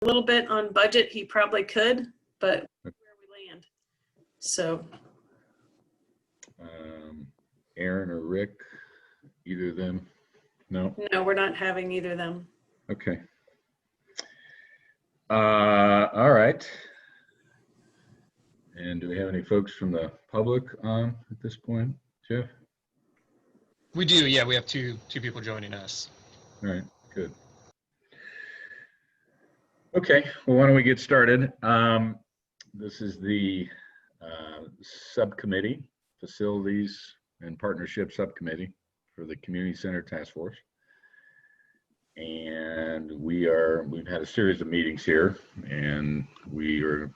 a little bit on budget, he probably could, but where we land. So. Aaron or Rick, either of them? No? No, we're not having either of them. Okay. All right. And do we have any folks from the public on at this point, Jeff? We do, yeah. We have two people joining us. All right, good. Okay, well, why don't we get started? This is the subcommittee, Facilities and Partnership Subcommittee for the Community Center Task Force. And we've had a series of meetings here, and we are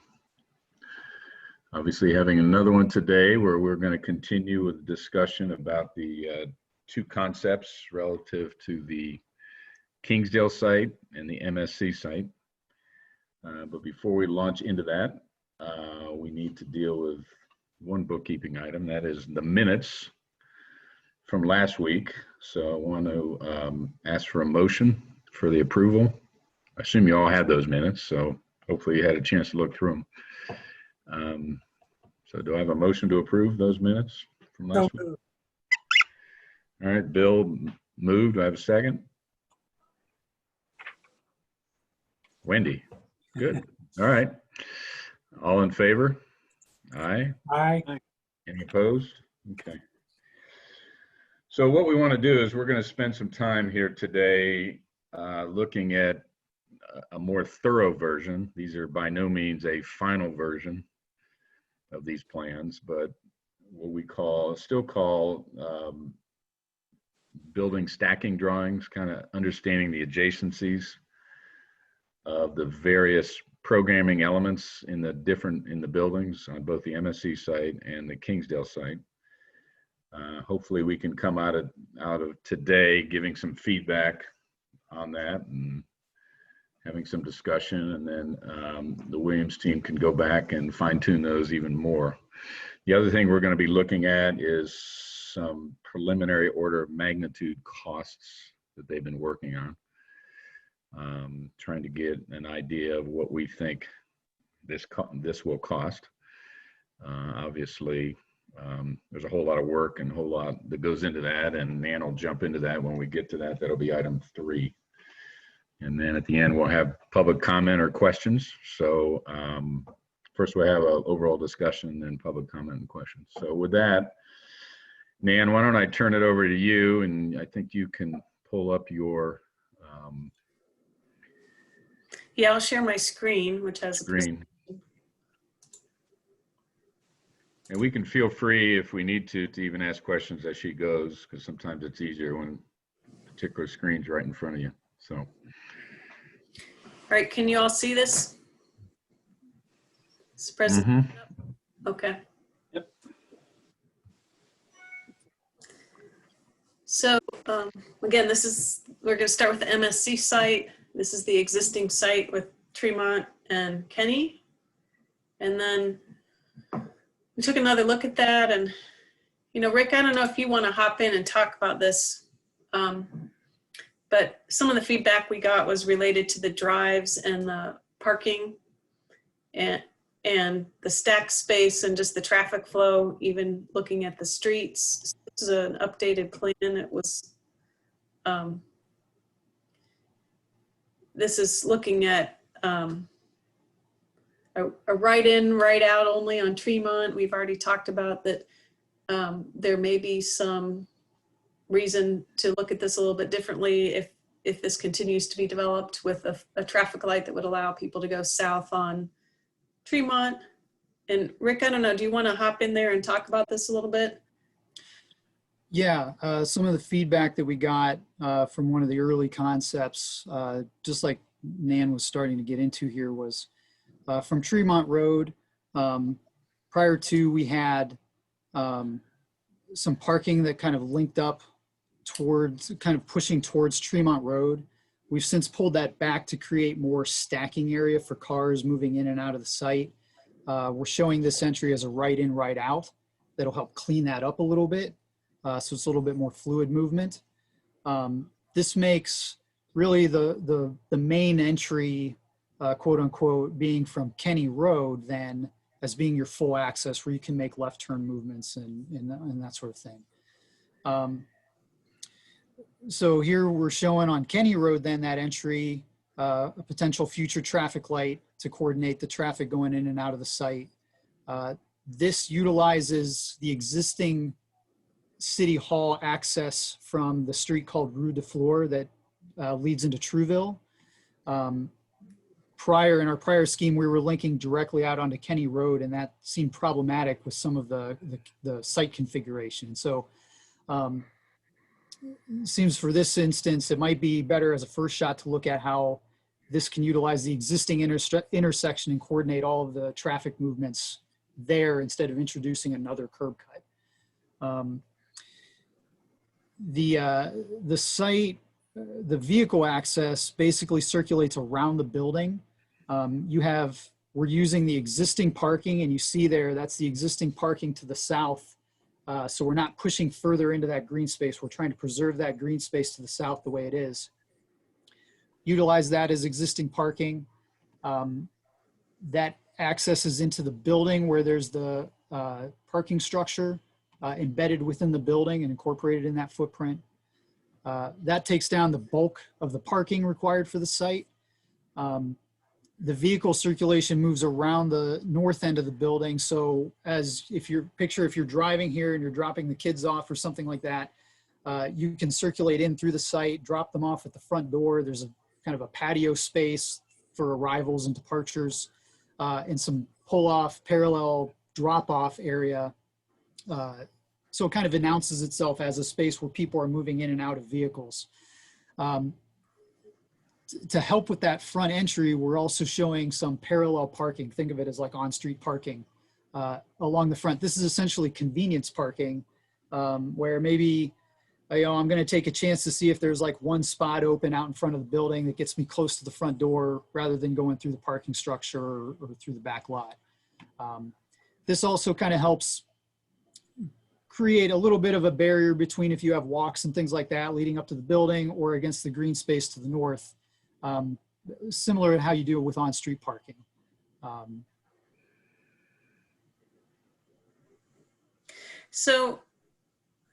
obviously having another one today where we're going to continue with discussion about the two concepts relative to the Kingsdale site and the MSC site. But before we launch into that, we need to deal with one bookkeeping item, that is the minutes from last week. So I want to ask for a motion for the approval. I assume you all had those minutes, so hopefully you had a chance to look through them. So do I have a motion to approve those minutes from last week? All right, Bill moved. Do I have a second? Wendy, good. All right. All in favor? Aye. Aye. Any opposed? Okay. So what we want to do is we're going to spend some time here today looking at a more thorough version. These are by no means a final version of these plans, but what we still call building stacking drawings, kind of understanding the adjacencies of the various programming elements in the buildings on both the MSC site and the Kingsdale site. Hopefully we can come out of today giving some feedback on that and having some discussion, and then the Williams team can go back and fine tune those even more. The other thing we're going to be looking at is some preliminary order of magnitude costs that they've been working on. Trying to get an idea of what we think this will cost. Obviously, there's a whole lot of work and a whole lot that goes into that, and Nan will jump into that when we get to that. That'll be item 3. And then at the end, we'll have public comment or questions. So first we'll have an overall discussion, then public comment and questions. So with that, Nan, why don't I turn it over to you, and I think you can pull up your yeah, I'll share my screen, which has screen. And we can feel free if we need to even ask questions as she goes, because sometimes it's easier when a particular screen's right in front of you. So. All right, can you all see this? It's present. Mm-hmm. Okay. Yep. So again, we're going to start with the MSC site. This is the existing site with Tremont and Kenny. And then we took another look at that, and, Rick, I don't know if you want to hop in and talk about this, but some of the feedback we got was related to the drives and the parking and the stack space and just the traffic flow, even looking at the streets. This is an updated plan. It was, this is looking at a right in, right out only on Tremont. We've already talked about that. There may be some reason to look at this a little bit differently if this continues to be developed with a traffic light that would allow people to go south on Tremont. And Rick, I don't know, do you want to hop in there and talk about this a little bit? Yeah, some of the feedback that we got from one of the early concepts, just like Nan was starting to get into here, was from Tremont Road. Prior to, we had some parking that kind of linked up towards, kind of pushing towards Tremont Road. We've since pulled that back to create more stacking area for cars moving in and out of the site. We're showing this entry as a right in, right out. That'll help clean that up a little bit. So it's a little bit more fluid movement. This makes really the main entry quote unquote, being from Kenny Road then as being your full access where you can make left turn movements and that sort of thing. So here we're showing on Kenny Road then that entry, a potential future traffic light to coordinate the traffic going in and out of the site. This utilizes the existing City Hall access from the street called Rue de Fleur that leads into Trouville. In our prior scheme, we were linking directly out onto Kenny Road, and that seemed problematic with some of the site configuration. So it seems for this instance, it might be better as a first shot to look at how this can utilize the existing intersection and coordinate all of the traffic movements there instead of introducing another curb cut. The site, the vehicle access basically circulates around the building. We're using the existing parking, and you see there, that's the existing parking to the south. So we're not pushing further into that green space. We're trying to preserve that green space to the south the way it is. Utilize that as existing parking. That accesses into the building where there's the parking structure embedded within the building and incorporated in that footprint. That takes down the bulk of the parking required for the site. The vehicle circulation moves around the north end of the building. So if you're driving here and you're dropping the kids off or something like that, you can circulate in through the site, drop them off at the front door. There's a kind of a patio space for arrivals and departures, and some pull-off parallel drop-off area. So it kind of announces itself as a space where people are moving in and out of vehicles. To help with that front entry, we're also showing some parallel parking. Think of it as like on-street parking along the front. This is essentially convenience parking, where maybe, I'm going to take a chance to see if there's like one spot open out in front of the building that gets me close to the front door rather than going through the parking structure or through the back lot. This also kind of helps create a little bit of a barrier between if you have walks and things like that leading up to the building or against the green space to the north, similar to how you do it with on-street parking. So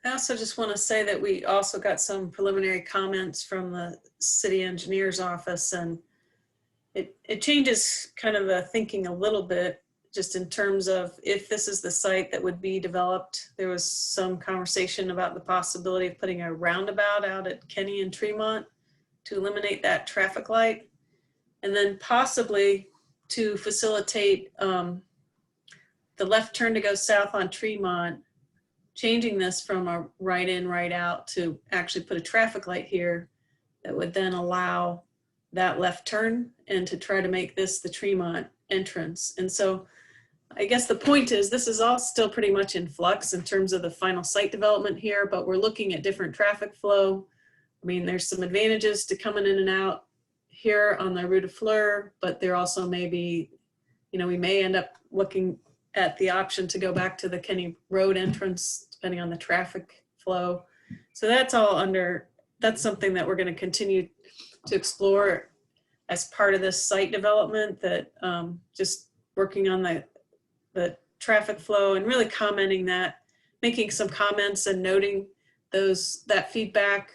I also just want to say that we also got some preliminary comments from the city engineer's office, and it changes kind of the thinking a little bit just in terms of if this is the site that would be developed. There was some conversation about the possibility of putting a roundabout out at Kenny and Tremont to eliminate that traffic light, and then possibly to facilitate the left turn to go south on Tremont, changing this from a right in, right out to actually put a traffic light here that would then allow that left turn and to try to make this the Tremont entrance. And so I guess the point is this is all still pretty much in flux in terms of the final site development here, but we're looking at different traffic flow. I mean, there's some advantages to coming in and out here on the Rue de Fleur, but there also may be, we may end up looking at the option to go back to the Kenny Road entrance, depending on the traffic flow. So that's something that we're going to continue to explore as part of this site development, that just working on the traffic flow and really commenting that, making some comments and noting that feedback.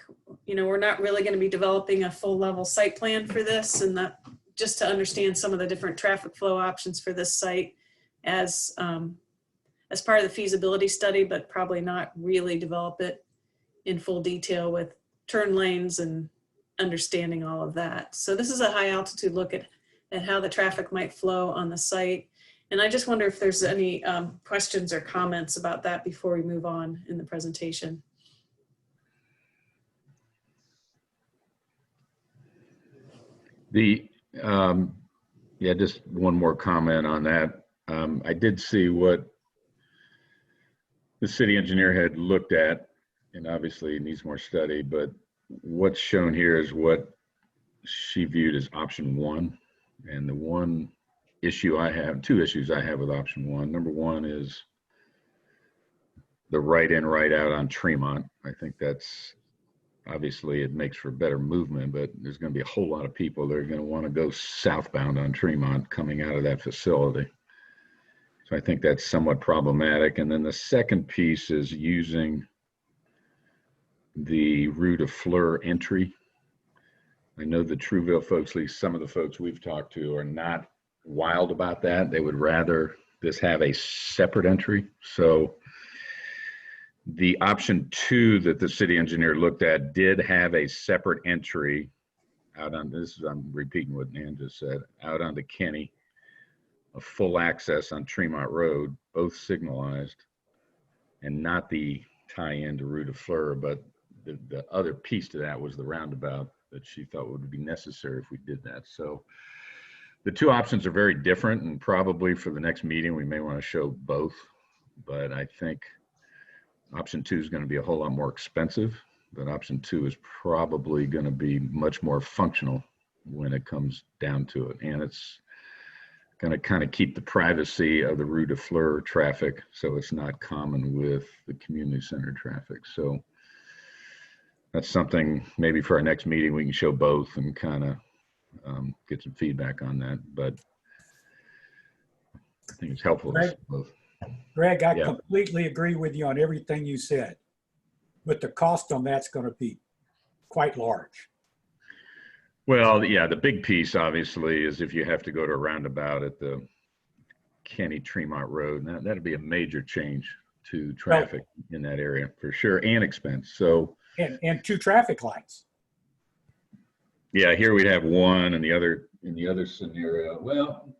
We're not really going to be developing a full level site plan for this, and that just to understand some of the different traffic flow options for this site as part of the feasibility study, but probably not really develop it in full detail with turn lanes and understanding all of that. So this is a high altitude look at how the traffic might flow on the site. And I just wonder if there's any questions or comments about that before we move on in the presentation. Just one more comment on that. I did see what the city engineer had looked at, and obviously it needs more study, but what's shown here is what she viewed as option one. And the one issue I have, two issues I have with option one. Number one is the right in, right out on Tremont. I think that's obviously it makes for better movement, but there's going to be a whole lot of people that are going to want to go southbound on Tremont coming out of that facility. So I think that's somewhat problematic. And then the second piece is using the Rue de Fleur entry. I know the Trouville folks, at least some of the folks we've talked to, are not wild about that. They would rather this have a separate entry. So the option 2 that the city engineer looked at did have a separate entry out on this. I'm repeating what Nan just said, out onto Kenny, a full access on Tremont Road, both signalized, and not the tie-in to Rue de Fleur, but the other piece to that was the roundabout that she thought would be necessary if we did that. So the two options are very different, and probably for the next meeting, we may want to show both, but I think option 2 is going to be a whole lot more expensive, but option 2 is probably going to be much more functional when it comes down to it. And it's going to kind of keep the privacy of the Rue de Fleur traffic so it's not common with the community center traffic. So that's something maybe for our next meeting we can show both and kind of get some feedback on that. But I think it's helpful to see both. Greg, I Yeah. completely agree with you on everything you said, but the cost on that's going to be quite large. Well, yeah, the big piece obviously is if you have to go to a roundabout at the Kenny Tremont Road, that'd be a major change to traffic in that area for sure, and expense. So, And 2 traffic lights. yeah, here we'd have one, and in the other scenario, well,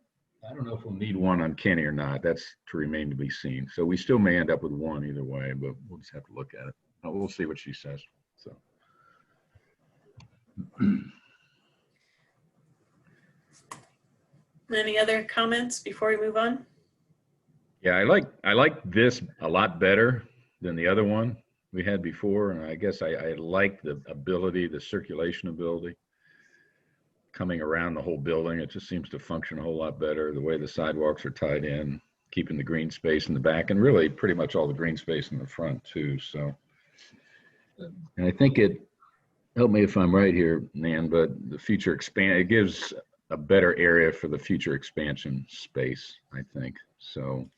I don't know if we'll need one on Kenny or not. That's to remain to be seen. So we still may end up with one either way, but we'll just have to look at it. We'll see what she says. So. Any other comments before we move on? Yeah, I like this a lot better than the other one we had before, and I guess I like the ability, the circulation ability coming around the whole building. It just seems to function a whole lot better. The way the sidewalks are tied in, keeping the green space in the back, and really pretty much all the green space in the front too. So, and I think it, help me if I'm right here, Nan, but the future it gives a better area for the future expansion space, I think. So.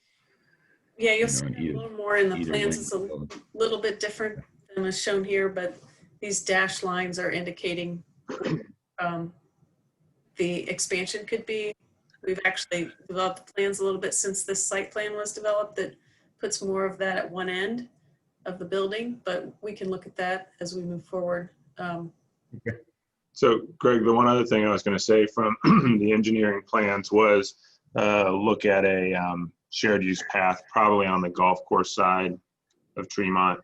Yeah, you'll You know, see in a either- little more in the either plans. wing It's of a the building. little bit different than is shown here, but these dashed lines are indicating the expansion could be. We've actually developed the plans a little bit since this site plan was developed that puts more of that at one end of the building, but we can look at that as we move forward. So Greg, the one other thing I was going to say from the engineering plans was look at a shared use path, probably on the golf course side of Tremont,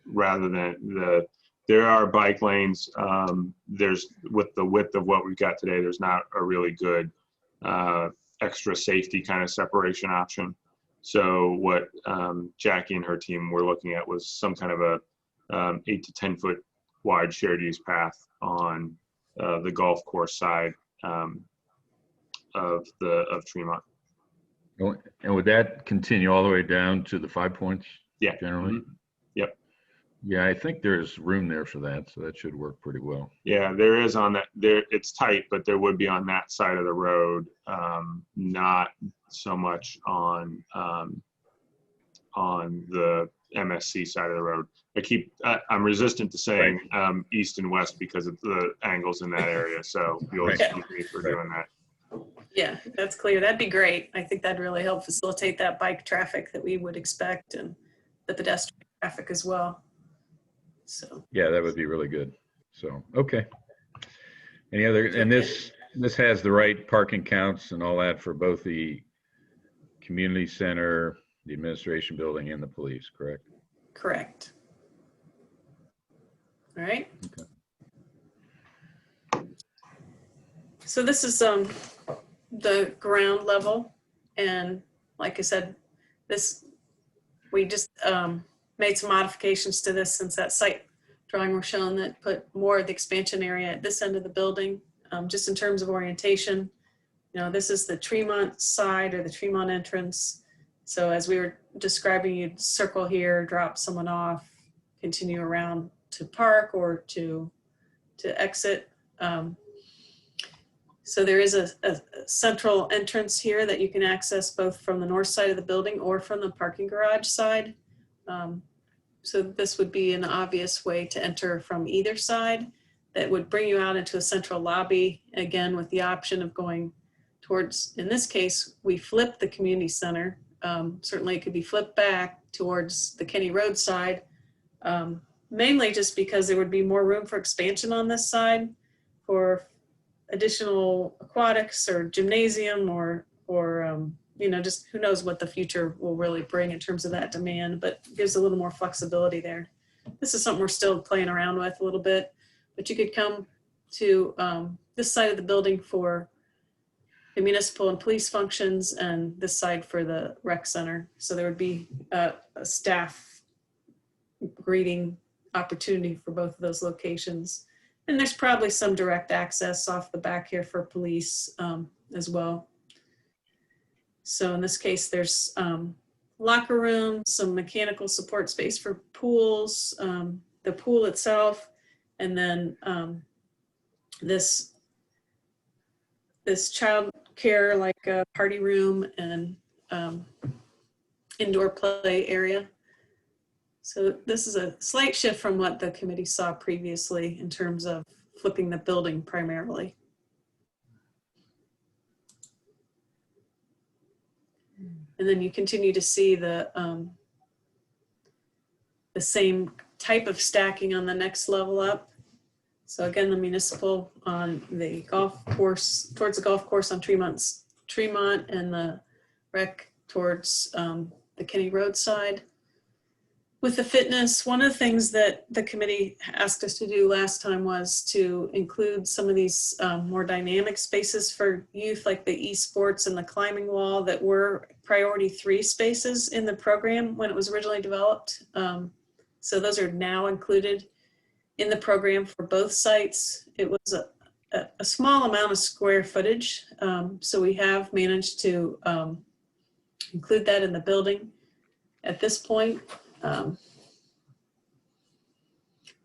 rather than there are bike lanes. There's, with the width of what we've got today, there's not a really good extra safety kind of separation option. So what Jackie and her team were looking at was some kind of a 8 to 10 foot wide shared use path on the golf course side of Tremont. And would that continue all the way down to the 5 points? Yeah. Generally? Mhm. Yep. Yeah, I think there's room there for that, so that should work pretty well. Yeah, there is on that. There, it's tight, but there would be on that side of the road. Not so much on the MSC side of the road. I'm resistant to saying east and west because of the angles in that area. So you'll Right. excuse me for doing that. Yeah, that's clear. That'd be great. I think that'd really help facilitate that bike traffic that we would expect and the pedestrian traffic as well. So, Yeah, that would be really good. So, okay. Any other, and this has the right parking counts and all that for both the community center, the administration building, and the police, correct? correct. All right. Okay. So this is the ground level, and like I said, we just made some modifications to this since that site drawing was shown that put more of the expansion area at this end of the building. Just in terms of orientation, this is the Tremont side or the Tremont entrance. So as we were describing, you'd circle here, drop someone off, continue around park or to exit. So there is a central entrance here that you can access both from the north side of the building or from the parking garage side. So this would be an obvious way to enter from either side that would bring you out into a central lobby, again, with the option of going towards, in this case, we flipped the community center. Certainly it could be flipped back towards the Kenny Road side, mainly just because there would be more room for expansion on this side for additional aquatics or gymnasium or just who knows what the future will really bring in terms of that demand, but gives a little more flexibility there. This is something we're still playing around with a little bit, but you could come to this side of the building for the municipal and police functions and this side for the rec center. So there would be a staff greeting opportunity for both of those locations. And there's probably some direct access off the back here for police as well. So in this case, there's locker room, some mechanical support space for pools, the pool itself, and then this child care, like a party room and indoor play area. So this is a slight shift from what the committee saw previously in terms of flipping the building primarily. And then you continue to see the same type of stacking on the next level up. So again, the municipal on the golf course, towards the golf course on Tremont, and the rec towards the Kenny Road side. With the fitness, one of the things that the committee asked us to do last time was to include some of these more dynamic spaces for youth, like the esports and the climbing wall, that were priority 3 spaces in the program when it was originally developed. So those are now included in the program for both sites. It was a small amount of square footage, so we have managed to include that in the building at this point. And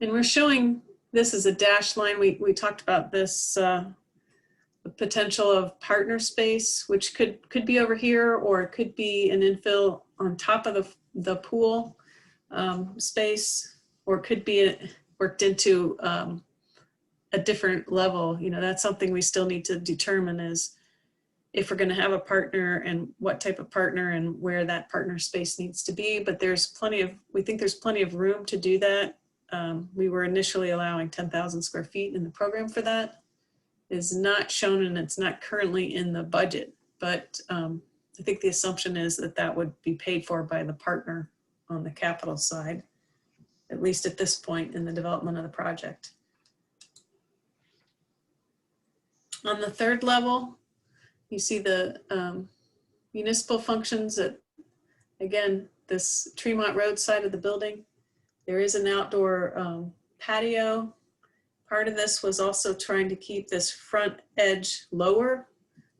we're showing this as a dashed line. We talked about this, the potential of partner space, which could be over here, or it could be an infill on top of the pool space, or it could be worked into a different level. You know, that's something we still need to determine, is if we're going to have a partner and what type of partner and where that partner space needs to be. But we think there's plenty of room to do that. We were initially allowing 10,000 square feet in the program for that. It is not shown, and it's not currently in the budget, but I think the assumption is that that would be paid for by the partner on the capital side, at least at this point in the development of the project. On the 3rd level, you see the municipal functions at, again, this Tremont Road side of the building. There is an outdoor patio. Part of this was also trying to keep this front edge lower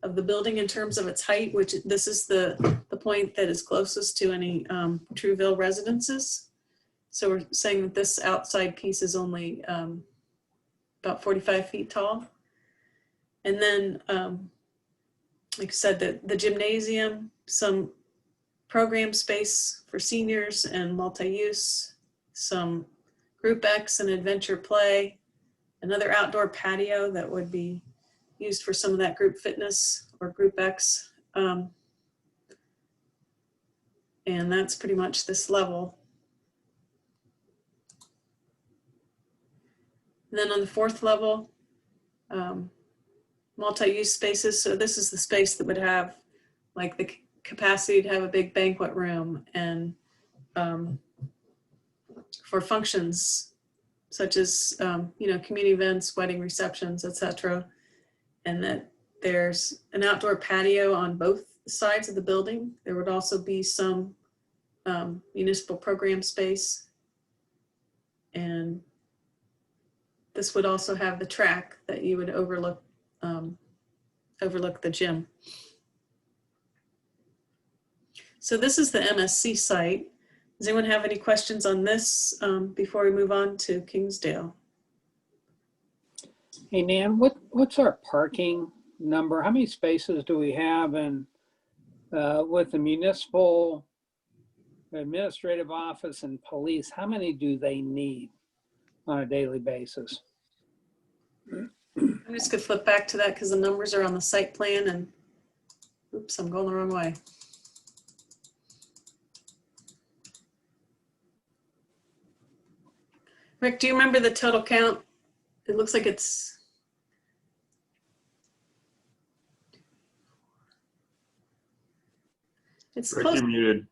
of the building in terms of its height, which this is the point that is closest to any Trouville residences. So we're saying that this outside piece is only about 45 feet tall. And then, like I said, the gymnasium, some program space for seniors and multi-use, some group X and adventure play, another outdoor patio that would be used for some of that group fitness or group X. And that's pretty much this level. And then on the 4th level, multi-use spaces. So this is the space that would have like the capacity to have a big banquet room, and for functions such as community events, wedding receptions, etc. And that there's an outdoor patio on both sides of the building. There would also be some municipal program space, and this would also have the track that you would overlook the gym. So this is the MSC site. Does anyone have any questions on this before we move on to Kingsdale? Hey, Nan, what's our parking number? How many spaces do we have? And with the municipal administrative office and police, how many do they need on a daily basis? I'm just gonna flip back to that because the numbers are on the site plan and, oops, I'm going the wrong way. Rick, do you remember the total count? It looks like it's. It's Rick, close. you're muted.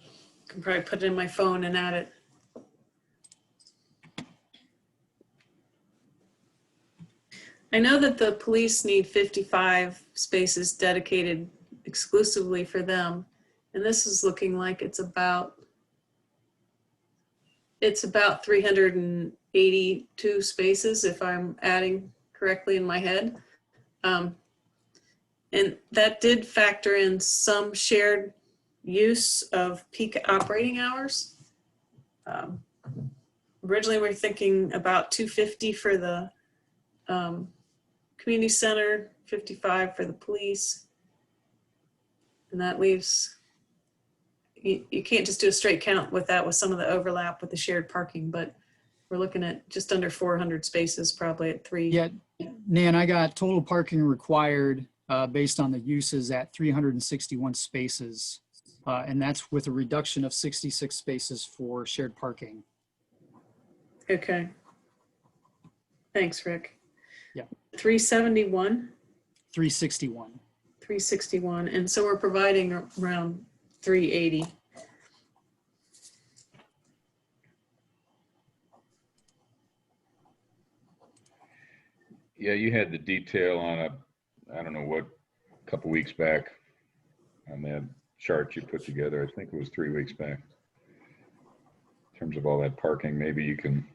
I can probably put it in my phone and add it. I know that the police need 55 spaces dedicated exclusively for them. And this is looking like it's about 382 spaces if I'm adding correctly in my head. And that did factor in some shared use of peak operating hours. Originally, we were thinking about 250 for the community center, 55 for the police. And that leaves, you can't just do a straight count with that with some of the overlap with the shared parking, but we're looking at just under 400 spaces probably at 3. Yeah, Nan, I got total parking required based on the uses at 361 spaces. And that's with a reduction of 66 spaces for shared parking. Okay. Thanks, Rick. Yeah. 371, 361. 361. And so we're providing around 380. Yeah, you had the detail on I don't know what, a couple weeks back on that chart you put together. I think it was 3 weeks back. In terms of all that parking, maybe you can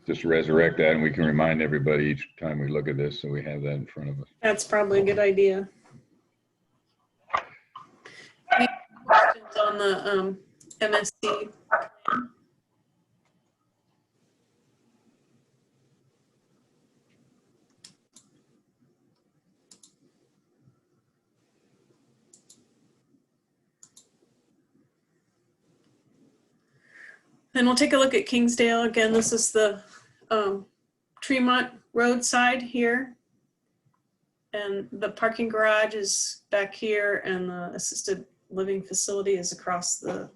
just resurrect that and we can remind everybody each time we look at this so we have that in front of us. That's probably a good idea. Any questions on the MSC? Then we'll take a look at Kingsdale. Again, this is the Tremont roadside here. And the parking garage is back here and the assisted living facility is across the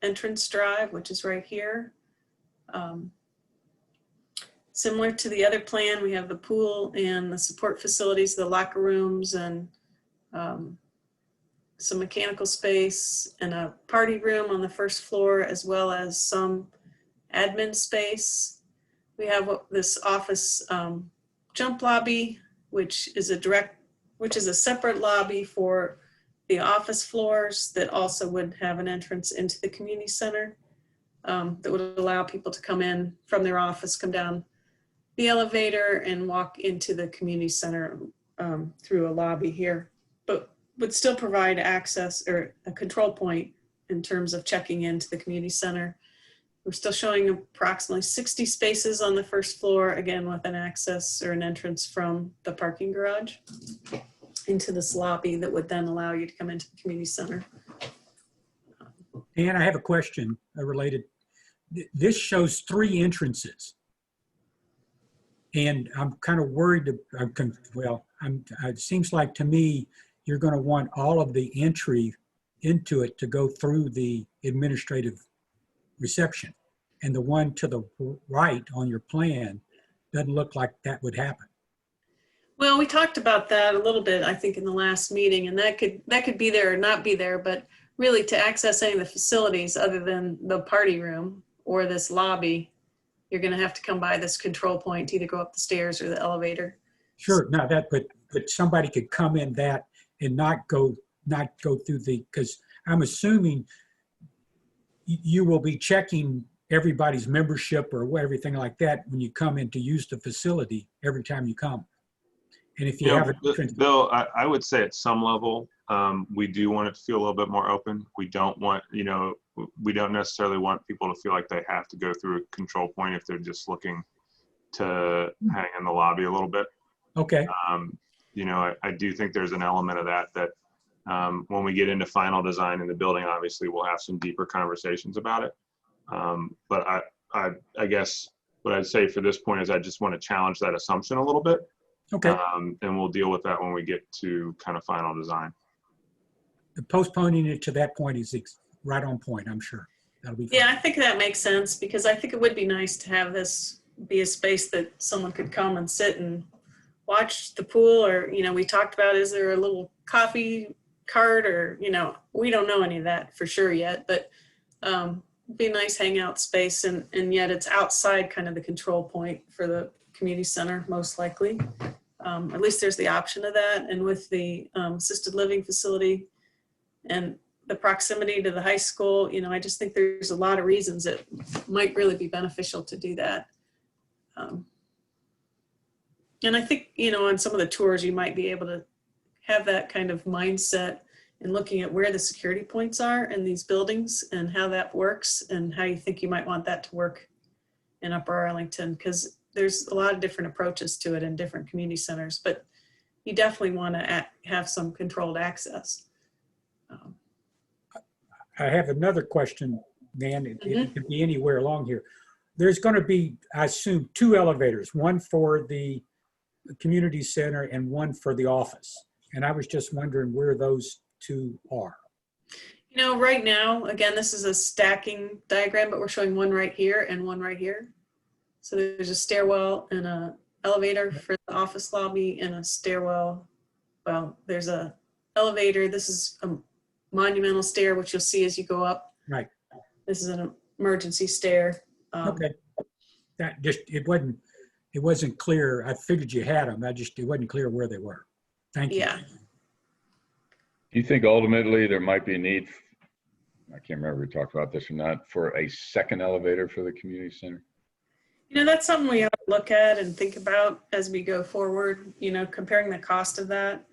entrance drive, which is right here. Similar to the other plan, we have the pool and the support facilities, the locker rooms and some mechanical space and a party room on the first floor, as well as some admin space. We have this office jump lobby, which is a separate lobby for the office floors that also would have an entrance into the community center that would allow people to come in from their office, come down the elevator and walk into the community center through a lobby here, but would still provide access or a control point in terms of checking into the community center. We're still showing approximately 60 spaces on the first floor, again, with an access or an entrance from the parking garage into this lobby that would then allow you to come into the community center. And I have a question related. This shows 3 entrances. And I'm kind of worried, it seems like to me, you're going to want all of the entry into it to go through the administrative reception. And the one to the right on your plan doesn't look like that would happen. Well, we talked about that a little bit, I think, in the last meeting, and that could be there or not be there, but really to access any of the facilities other than the party room or this lobby, you're going to have to come by this control point to either go up the stairs or the elevator. Sure, now that, but somebody could come in that and not go through because I'm assuming you will be checking everybody's membership or everything like that when you come in to use the facility every time you come. And if you have Bill, I would say at some level, we do want it to feel a little bit more open. We don't want, we don't necessarily want people to feel like they have to go through a control point if they're just looking to hang in the lobby a little bit. okay, I do think there's an element of that when we get into final design in the building, obviously we'll have some deeper conversations about it. But I guess what I'd say for this point is I just want to challenge that assumption a little bit. okay. And we'll deal with that when we get to kind of final design. Postponing it to that point is right on point, I'm sure. That'll be fine. Yeah, I think that makes sense because I think it would be nice to have this be a space that someone could come and sit and watch the pool, or, we talked about, is there a little coffee cart, or, we don't know any of that for sure yet, but be a nice hangout space, and yet it's outside kind of the control point for the community center, most likely. At least there's the option of that. And with the assisted living facility and the proximity to the high school, I just think there's a lot of reasons it might really be beneficial to do that. And I think, on some of the tours, you might be able to have that kind of mindset in looking at where the security points are in these buildings and how that works and how you think you might want that to work in Upper Arlington, because there's a lot of different approaches to it in different community centers, but you definitely want to have some controlled access. I have another question, Dan. It could be anywhere along here. There's going to be, I assume, 2 elevators, one for the community center and one for the office. And I was just wondering where those 2 are. Right now, again, this is a stacking diagram, but we're showing one right here and one right here. So there's a stairwell and an elevator for the office lobby and a stairwell. Well, there's a elevator. This is a monumental stair, which you'll see as you go up. Right. This is an emergency stair. Okay. That just, it wasn't clear. I figured you had them. It wasn't clear where they were. Thank you. Yeah. Do you think ultimately there might be a need, I can't remember if we talked about this or not, for a second elevator for the community center? That's something we ought to look at and think about as we go forward, comparing the cost of that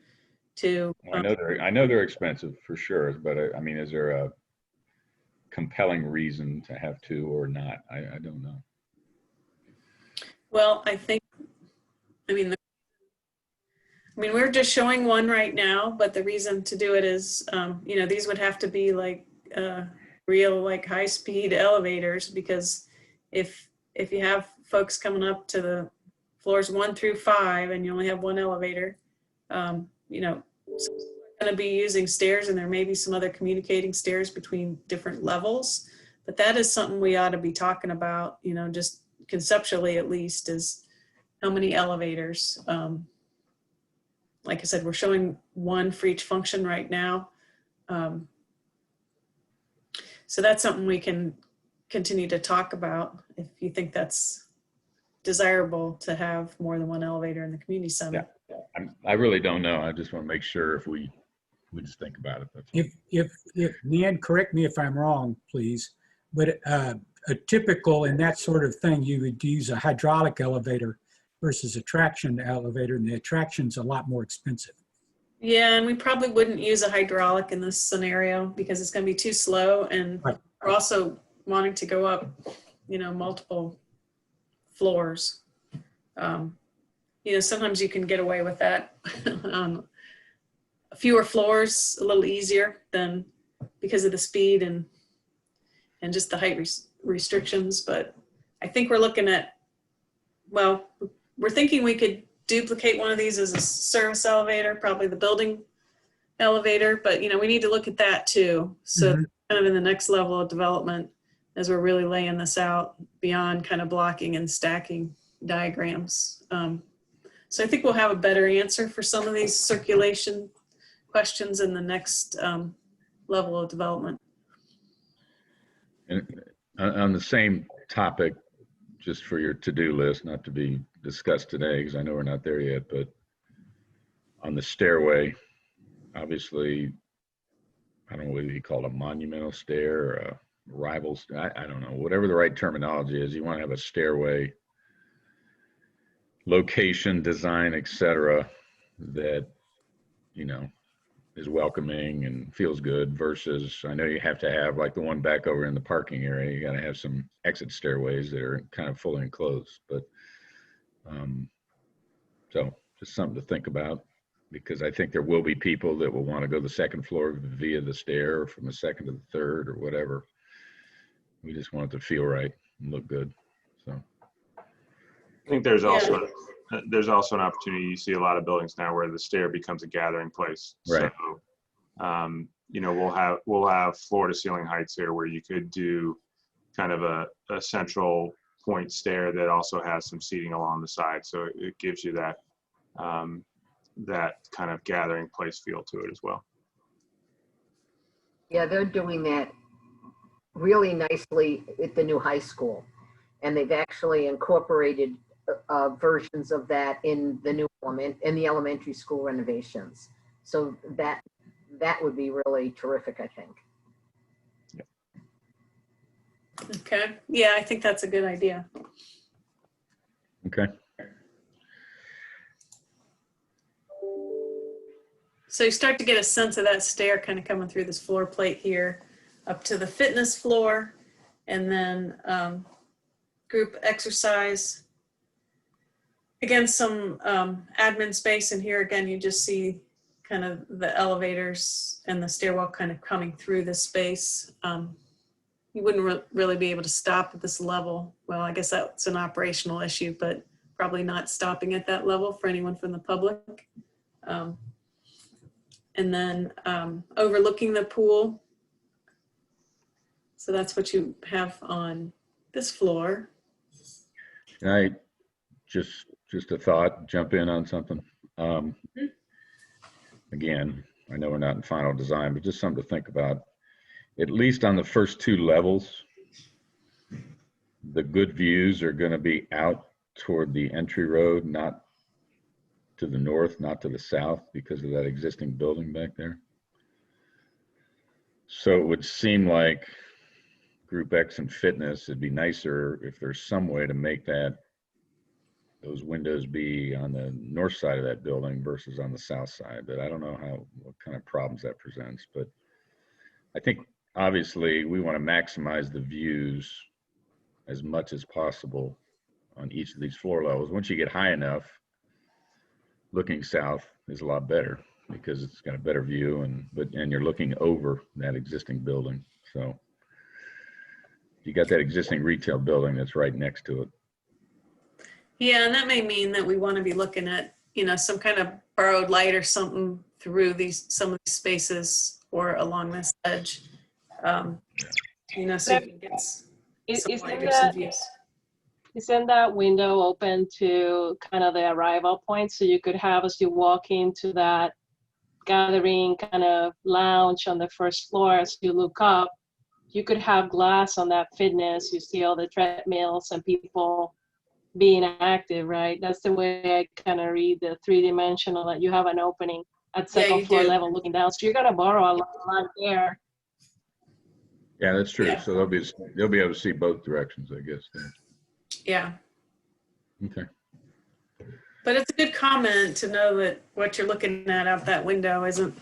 to. I know they're expensive for sure, but I mean, is there a compelling reason to have 2 or not? I don't know. Well, we're just showing one right now, but the reason to do it is, these would have to be like real, like high-speed elevators, because if you have folks coming up to the floors 1 through 5 and you only have one elevator, someone's going to be using stairs, and there may be some other communicating stairs between different levels. But that is something we ought to be talking about, just conceptually at least, is how many elevators. Like I said, we're showing one for each function right now. So that's something we can continue to talk about if you think that's desirable to have more than one elevator in the community center. Yeah. I really don't know. I just want to make sure if we just think about it. That's If Nan, correct me if I'm wrong, please, but a typical in that sort of thing, you would use a hydraulic elevator versus a traction elevator, and the attraction's a lot more expensive. Yeah, and we probably wouldn't use a hydraulic in this scenario because it's going to be too slow, and Right. we're also wanting to go up, multiple floors. Sometimes you can get away with that. Fewer floors, a little easier than because of the speed and just the height restrictions. But I think we're looking at, we're thinking we could duplicate one of these as a service elevator, probably the building elevator, but we need to look at that too. So kind of in the next level of development, as we're really laying this out beyond kind of blocking and stacking diagrams. So I think we'll have a better answer for some of these circulation questions in the next level of development. And on the same topic, just for your to-do list, not to be discussed today, because I know we're not there yet, but on the stairway, obviously, I don't know whether you call it a monumental stair or a rival, I don't know, whatever the right terminology is, you want to have a stairway, location, design, etc., that, you know, is welcoming and feels good versus, I know you have to have like the one back over in the parking area, you got to have some exit stairways that are kind of fully enclosed, but so just something to think about, because I think there will be people that will want to go to the second floor via the stair or from the second to the third or whatever. We just want it to feel right and look good. So I think there's Yeah. also an opportunity. You see a lot of buildings now where the stair becomes a gathering place. Right. So, you know, we'll have floor to ceiling heights here where you could do kind of a central point stair that also has some seating along the side. So it gives you that that kind of gathering place feel to it as well. Yeah, they're doing that really nicely at the new high school. And they've actually incorporated versions of that in the new the elementary school renovations. So that would be really terrific, I think. Okay. Yeah, I think that's a good idea. okay. So you start to get a sense of that stair kind of coming through this floor plate here up to the fitness floor, and then group exercise. Again, some admin space in here. Again, you just see kind of the elevators and the stairwell kind of coming through this space. You wouldn't really be able to stop at this level. Well, I guess that's an operational issue, but probably not stopping at that level for anyone from the public. And then overlooking the pool. So that's what you have on this floor. I just a thought, jump in on something. Again, I know we're not in final design, but just something to think about. At least on the first two levels, the good views are going to be out toward the entry road, not to the north, not to the south, because of that existing building back there. So it would seem like Group X and Fitness, it'd be nicer if there's some way to make those windows be on the north side of that building versus on the south side. But I don't know what kind of problems that presents. But I think obviously we want to maximize the views as much as possible on each of these floor levels. Once you get high enough, looking south is a lot better because it's got a better view, and you're looking over that existing building. So you got that existing retail building that's right next to it. Yeah, and that may mean that we want to be looking at, some kind of borrowed light or something through some of these spaces or along this edge. So you can get some light or some views. Isn't that window open to kind of the arrival point? So you could have, as you walk into that gathering kind of lounge on the first floor, as you look up, you could have glass on that fitness. You see all the treadmills and people being active, right? That's the way I kind of read the three-dimensional, that you have an opening at second floor level looking down. So you're going to borrow a lot of there. Yeah, that's true. Yeah. So they'll be able to see both directions, I guess. Yeah. Okay. But it's a good comment to know that what you're looking at out that window isn't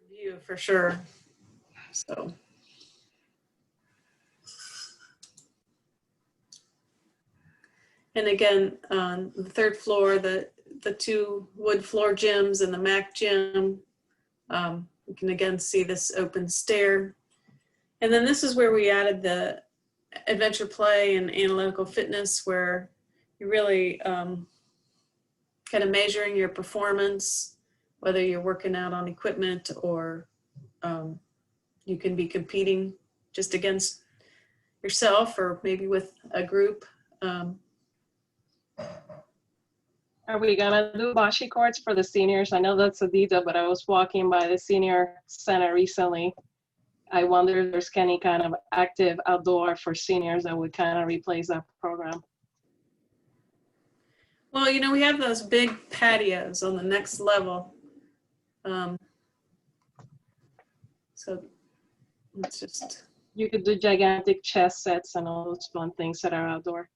view for sure. So. And again, on the third floor, the two wood floor gyms and the Mac gym, you can again see this open stair. And then this is where we added the adventure play and analytical fitness, where you really kind of measuring your performance, whether you're working out on equipment or you can be competing just against yourself or maybe with a group. Are we gonna do bocce courts for the seniors? I know that's a detail, but I was walking by the senior center recently. I wonder if there's any kind of active outdoor for seniors that would kind of replace that program. Well, we have those big patios on the next level. So it's just. You could do gigantic chess sets and all those fun things that are outdoor.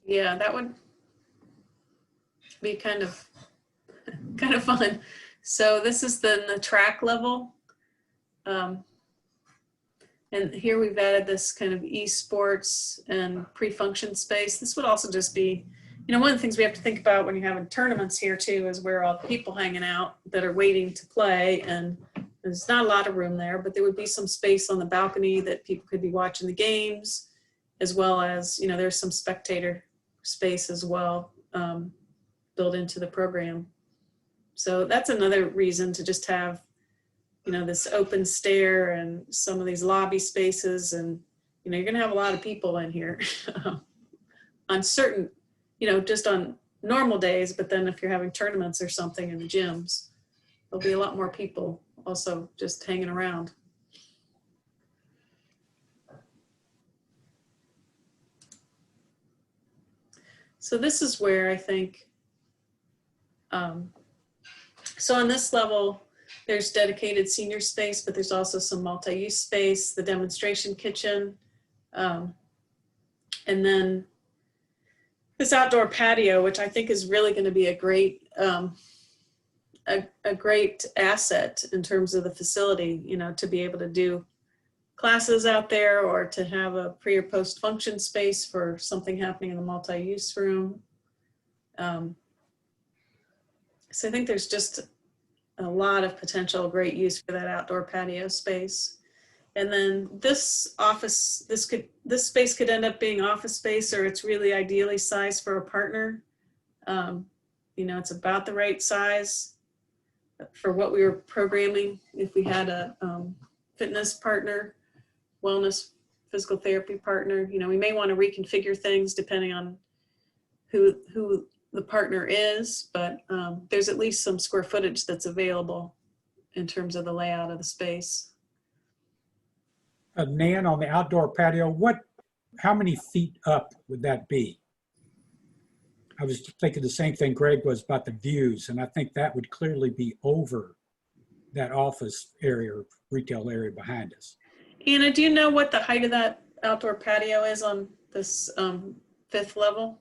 Yeah, that would be kind of kind of fun. So this is the track level. And here we've added this kind of esports and pre-function space. This would also just be, one of the things we have to think about when you're having tournaments here too is where all the people hanging out that are waiting to play. And there's not a lot of room there, but there would be some space on the balcony that people could be watching the games, as well as, there's some spectator space as well built into the program. So that's another reason to just have this open stair and some of these lobby spaces. And, you're going to have a lot of people in here on certain, just on normal days. But then if you're having tournaments or something in the gyms, there'll be a lot more people also just hanging around. So this is where I think, so on this level, there's dedicated senior space, but there's also some multi-use space, the demonstration kitchen, and then this outdoor patio, which I think is really going to be a great asset in terms of the facility, to be able to do classes out there or to have a pre or post function space for something happening in the multi-use room. So I think there's just a lot of potential great use for that outdoor patio space. And then this office, this space could end up being office space, or it's really ideally sized for a partner. It's about the right size for what we were programming. If we had a fitness partner, wellness, physical therapy partner, we may want to reconfigure things depending on who the partner is, but there's at least some square footage that's available in terms of the layout of the space. Nan, on the outdoor patio, how many feet up would that be? I was thinking the same thing Greg was about the views, and I think that would clearly be over that office area or retail area behind us. Anna, do you know what the height of that outdoor patio is on this 5th level?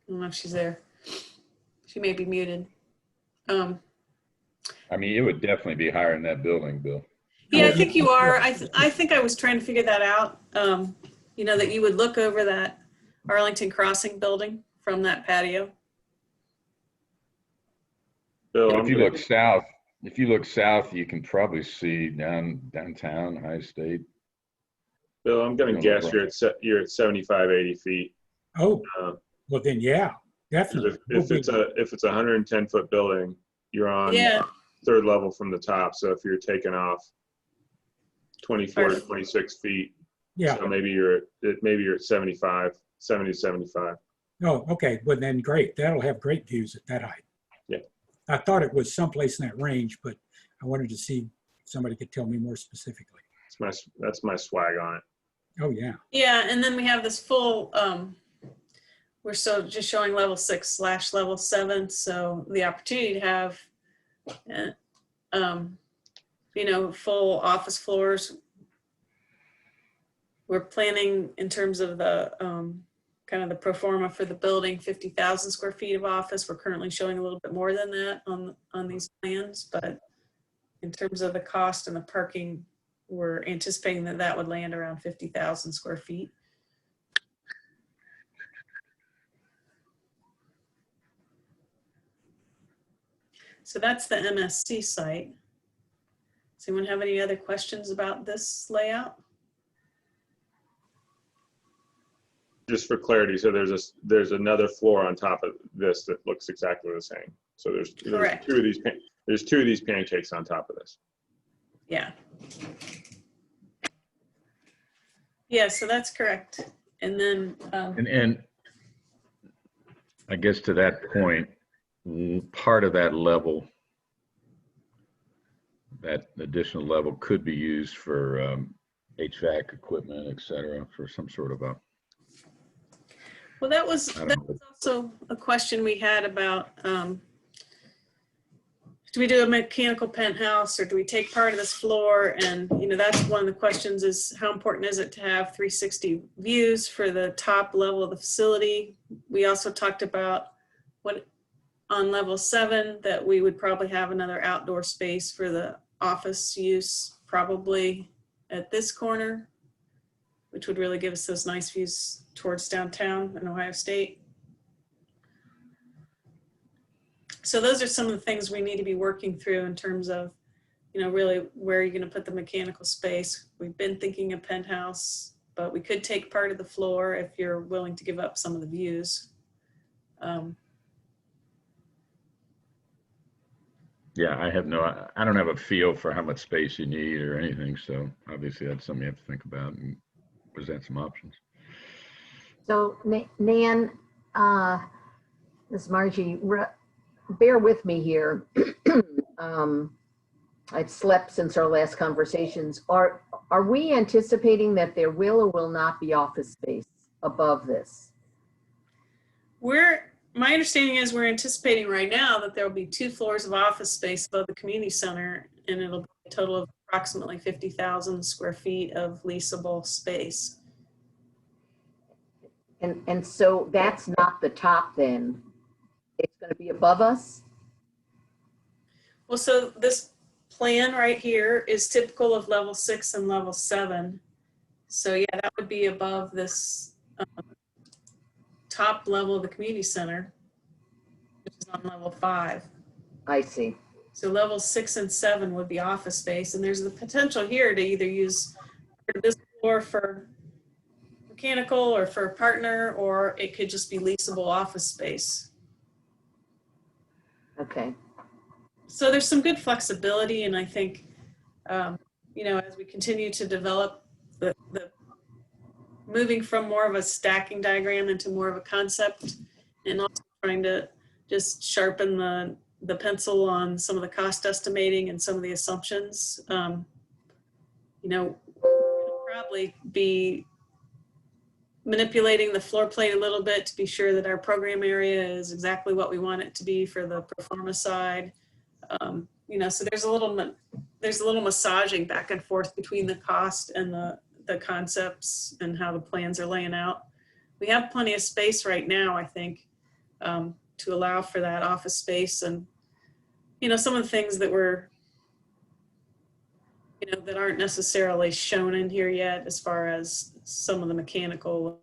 I don't know if she's there. She may be muted. I mean, it would definitely be higher in that building, Bill. Yeah, I think you are. I think I was trying to figure that out. That you would look over that Arlington Crossing building from that patio. Bill, But if you look south, you can probably see downtown, High State. Bill, I'm going to guess you're at 75, 80 feet. Oh, well then, yeah, definitely. If it's a 110-foot building, you're on 3rd level from the top. So if you're taking off 24 to 26 feet, yeah. So maybe you're at 75, 70 to 75. Oh, okay. Well then, great. That'll have great views at that height. Yeah. I thought it was someplace in that range, but I wanted to see if somebody could tell me more specifically. That's my swag on it. Oh yeah. Yeah, and then we have this full. We're just showing level 6/level 7, so the opportunity to have, full office floors. We're planning in terms of the kind of the pro forma for the building, 50,000 square feet of office. We're currently showing a little bit more than that on these plans, but in terms of the cost and the parking, we're anticipating that would land around 50,000 square feet. So that's the MSC site. Does anyone have any other questions about this layout? Just for clarity, so there's another floor on top of this that looks exactly the same. So there's two of these pancakes on top of this. Yeah. Yeah, so that's correct. And then And I guess to that point, part of that level, that additional level could be used for HVAC equipment, et cetera, for some sort of a. well, that was also a question we had about do we do a mechanical penthouse or do we take part of this floor? And, you know, that's one of the questions is how important is it to have 360 views for the top level of the facility? We also talked about what on level 7 that we would probably have another outdoor space for the office use, probably at this corner, which would really give us those nice views towards downtown in Ohio State. So those are some of the things we need to be working through in terms of, you know, really where are you going to put the mechanical space? We've been thinking of penthouse, but we could take part of the floor if you're willing to give up some of the views. Yeah, I don't have a feel for how much space you need or anything. So obviously that's something you have to think about and present some options. So Nan, this is Margie, bear with me here. I've slept since our last conversations. Are we anticipating that there will or will not be office space above this? My understanding is we're anticipating right now that there will be 2 floors of office space above the community center, and it'll be a total of approximately 50,000 square feet of leasable space. And so that's not the top then. It's going to be above us? Well, so this plan right here is typical of level 6 and level 7. So yeah, that would be above this top level of the community center, which is on level 5. I see. So level 6 and 7 would be office space. And there's the potential here to either use this floor for mechanical or for a partner, or it could just be leasable office space. Okay. So there's some good flexibility. And I think, you know, as we continue to develop the moving from more of a stacking diagram into more of a concept, and also trying to just sharpen the pencil on some of the cost estimating and some of the assumptions. You know, we'll probably be manipulating the floor plate a little bit to be sure that our program area is exactly what we want it to be for the performa side. You know, so there's a little massaging back and forth between the cost and the concepts and how the plans are laying out. We have plenty of space right now, I think, to allow for that office space. And, you know, some of the things that you know, that aren't necessarily shown in here yet, as far as some of the mechanical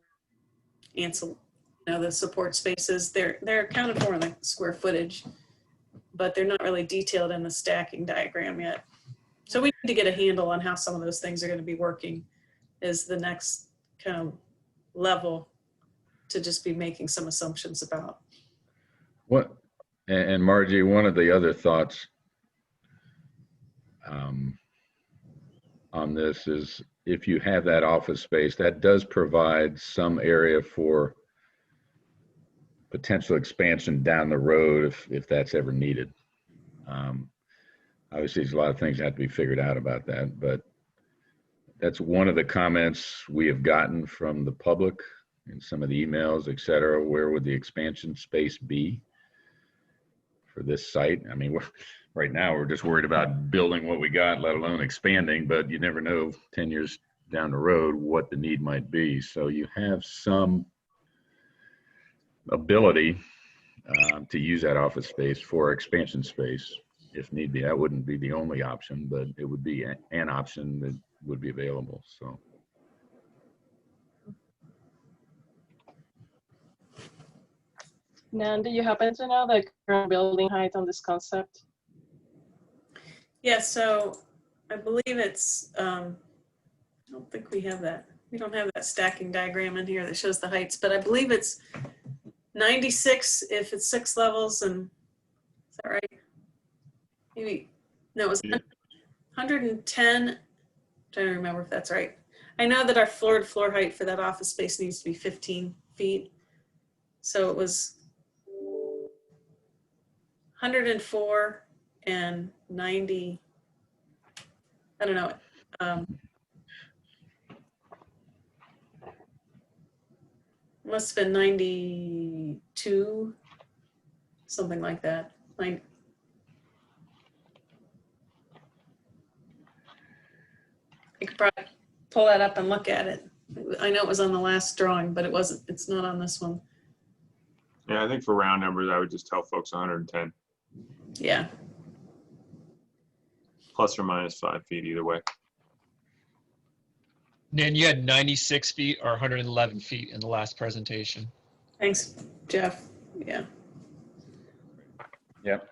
and, you know, the support spaces, they're accounted for in the square footage, but they're not really detailed in the stacking diagram yet. So we need to get a handle on how some of those things are going to be working is the next kind of level to just be making some assumptions about. And Margie, one of the other thoughts on this is if you have that office space, that does provide some area for potential expansion down the road if that's ever needed. Obviously, there's a lot of things that have to be figured out about that, but that's one of the comments we have gotten from the public in some of the emails, et cetera. Where would the expansion space be for this site? I mean, right now we're just worried about building what we got, let alone expanding, but you never know 10 years down the road what the need might be. So you have some ability to use that office space for expansion space if need be. That wouldn't be the only option, but it would be an option that would be available. So. Nan, do you happen to know the current building height on this concept? Yeah, so I believe it's, I don't think we have that. We don't have that stacking diagram in here that shows the heights, but I believe it's 96 if it's 6 levels, and is that right? Maybe, no, it was 110. I'm trying to remember if that's right. I know that our floor-to-floor height for that office space needs to be 15 feet. So it was 104 and 90. I don't know. Must have been 92, something like that. I could probably pull that up and look at it. I know it was on the last drawing, but it's not on this one. Yeah, I think for round numbers, I would just tell folks 110, Yeah. plus or minus 5 feet either way. Nan, you had 96 feet or 111 feet in the last presentation. Thanks, Jeff. Yeah. Yep.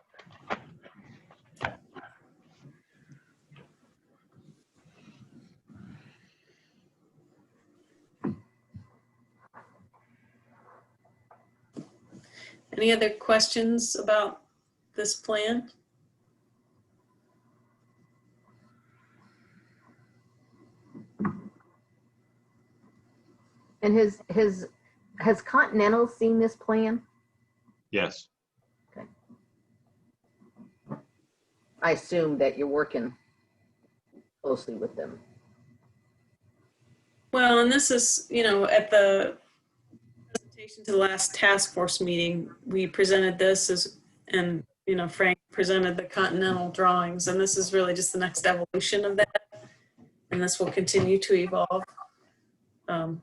Any other questions about this plan? And has Continental seen this plan? Yes. I assume that you're working closely with them. Well, and this is, at the presentation to the last task force meeting, we presented this and Frank presented the Continental drawings, and this is really just the next evolution of that. And this will continue to evolve. So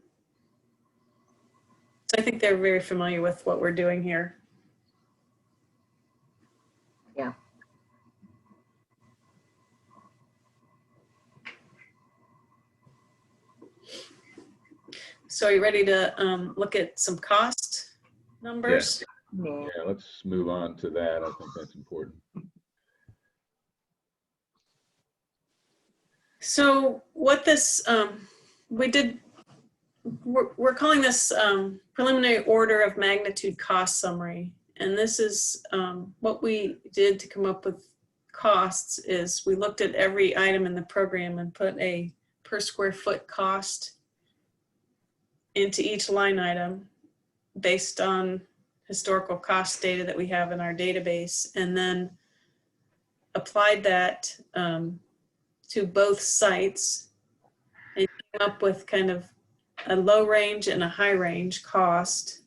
I think they're very familiar with what we're doing here. Yeah. So are you ready to look at some cost numbers? Yeah. Yeah, let's move on to that. I think that's important. So what this, we're calling this preliminary order of magnitude cost summary. And this is what we did to come up with costs is we looked at every item in the program and put a per square foot cost into each line item based on historical cost data that we have in our database, and then applied that to both sites and came up with kind of a low range and a high range cost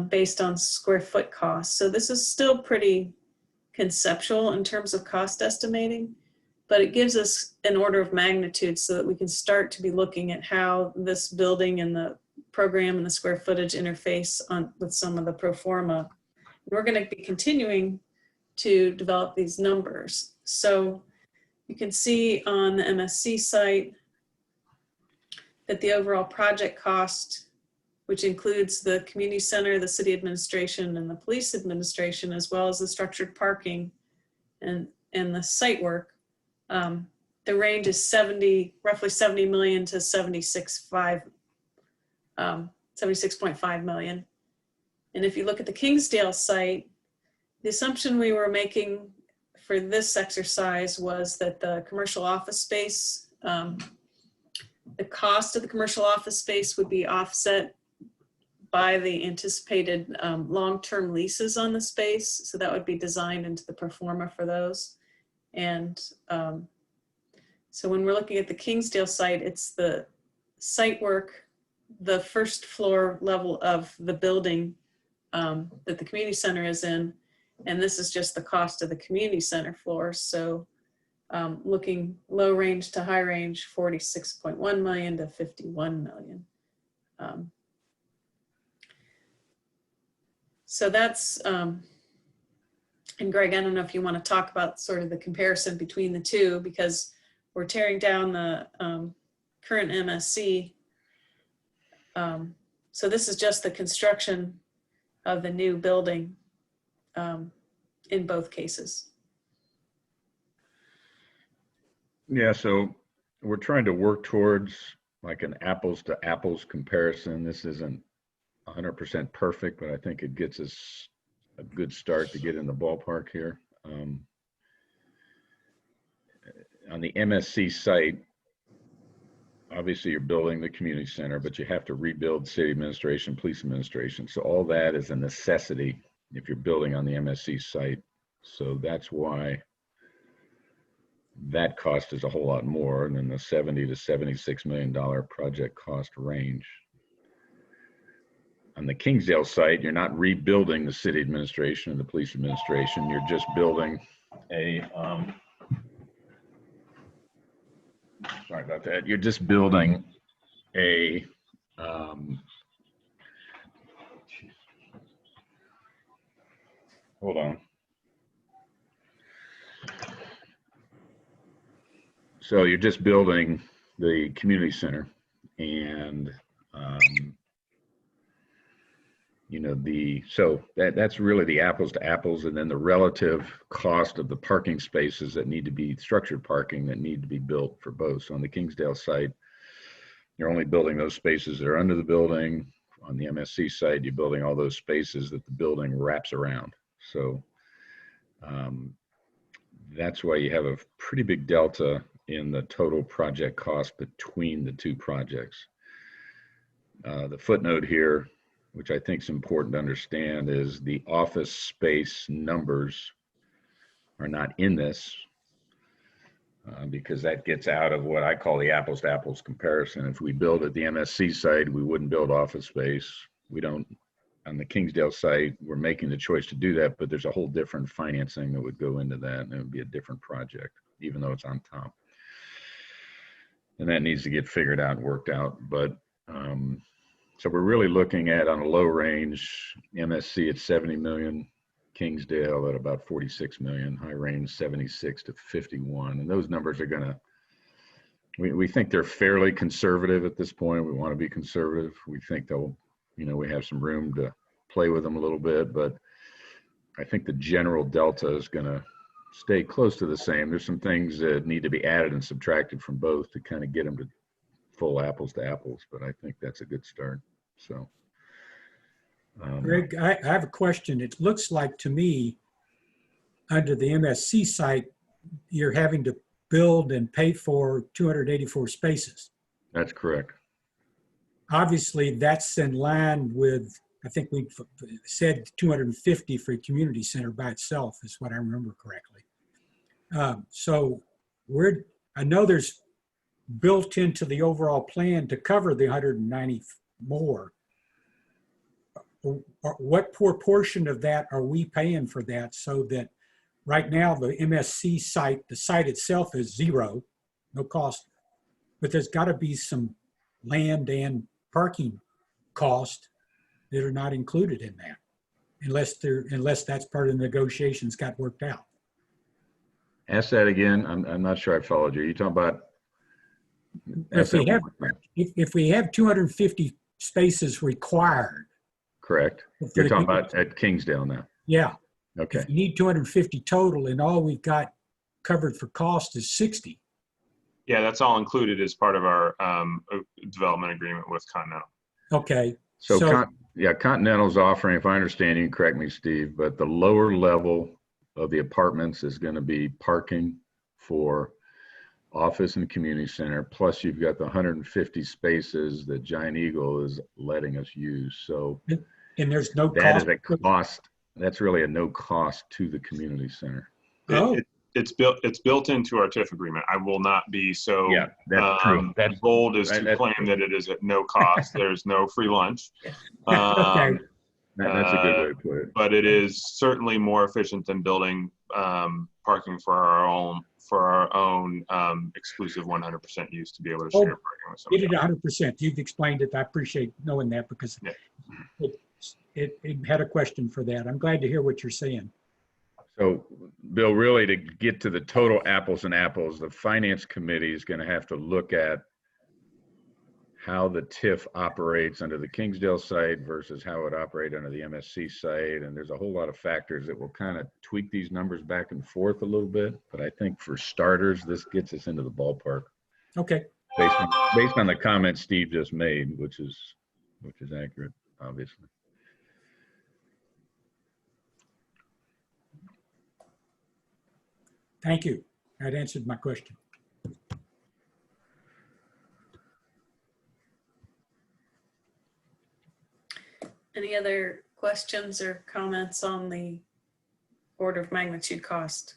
based on square foot cost. So this is still pretty conceptual in terms of cost estimating, but it gives us an order of magnitude so that we can start to be looking at how this building and the program and the square footage interface with some of the pro forma. And we're going to be continuing to develop these numbers. So you can see on the MSC site that the overall project cost, which includes the community center, the city administration, and the police administration, as well as the structured parking and the site work, the range is roughly 70 million to 76.5 million. And if you look at the Kingsdale site, the assumption we were making for this exercise was that the commercial office space, the cost of the commercial office space would be offset by the anticipated long-term leases on the space. So that would be designed into the pro forma for those. And so when we're looking at the Kingsdale site, it's the site work, the first floor level of the building that the community center is in. And this is just the cost of the community center floor. So looking low range to high range, 46.1 million to 51 million. So that's, and Greg, I don't know if you want to talk about sort of the comparison between the two, because we're tearing down the current MSC. So this is just the construction of the new building in both cases. Yeah, so we're trying to work towards like an apples to apples comparison. This isn't 100% perfect, but I think it gets us a good start to get in the ballpark here. On the MSC site, obviously you're building the community center, but you have to rebuild city administration, police administration. So all that is a necessity if you're building on the MSC site. So that's why that cost is a whole lot more than the 70 to $76 million project cost range. On the Kingsdale site, you're not rebuilding the city administration and the police administration. You're just building a sorry about that. You're just building a, hold on. So you're just building the community center, and you know, so that's really the apples to apples, and then the relative cost of the parking spaces that need to be structured parking that need to be built for both. So on the Kingsdale site, you're only building those spaces that are under the building. On the MSC site, you're building all those spaces that the building wraps around. So that's why you have a pretty big delta in the total project cost between the two projects. The footnote here, which I think is important to understand, is the office space numbers are not in this because that gets out of what I call the apples to apples comparison. If we build at the MSC site, we wouldn't build office space. We don't, on the Kingsdale site, we're making the choice to do that, but there's a whole different financing that would go into that, and it would be a different project, even though it's on top. And that needs to get figured out and worked out. But so we're really looking at, on a low range, MSC at 70 million, Kingsdale at about 46 million, high range 76 to 51. And those numbers are gonna, we think they're fairly conservative at this point. We want to be conservative. We think they'll, you know, we have some room to play with them a little bit, but I think the general delta is gonna stay close to the same. There's some things that need to be added and subtracted from both to kind of get them to full apples to apples, but I think that's a good start. So Greg, I have a question. It looks like to me, under the MSC site, you're having to build and pay for 284 spaces. that's correct. Obviously, that's in line with, I think we said 250 for a community center by itself is what I remember correctly. So I know there's built into the overall plan to cover the 190 more. What proportion of that are we paying for that, so that right now the MSC site, the site itself is zero, no cost, but there's got to be some land and parking cost that are not included in that, unless that's part of the negotiations got worked out. Ask that again. I'm not sure I followed you. You talking about? If we have 250 spaces required. Correct. You're talking about at Kingsdale now. Yeah. Okay. If you need 250 total and all we've got covered for cost is 60. Yeah, that's all included as part of our development agreement with Continental. Okay. So yeah, Continental's offering, if I understand you, correct me, Steve, but the lower level of the apartments is going to be parking for office and community center. Plus you've got the 150 spaces that Giant Eagle is letting us use. So and there's no that cost. is a cost. That's really a no cost to the community center. It's built into our TIF agreement. I will not be so yeah, that's true. That's bold as to claim true. That it is at no cost. There's no free lunch. Okay. That's a good way to put it. But it is certainly more efficient than building parking for our own exclusive 100% use to be able to share parking with somebody. It is 100%. You've explained it. I appreciate knowing that, because it had a question for that. I'm glad to hear what you're saying. So, Bill, really to get to the total apples and apples, the finance committee is going to have to look at how the TIF operates under the Kingsdale site versus how it operates under the MSC site. And there's a whole lot of factors that will kind of tweak these numbers back and forth a little bit. But I think for starters, this gets us into the ballpark. Okay. Based on the comments Steve just made, which is accurate, obviously. Thank you. That answered my question. Any other questions or comments on the order of magnitude cost?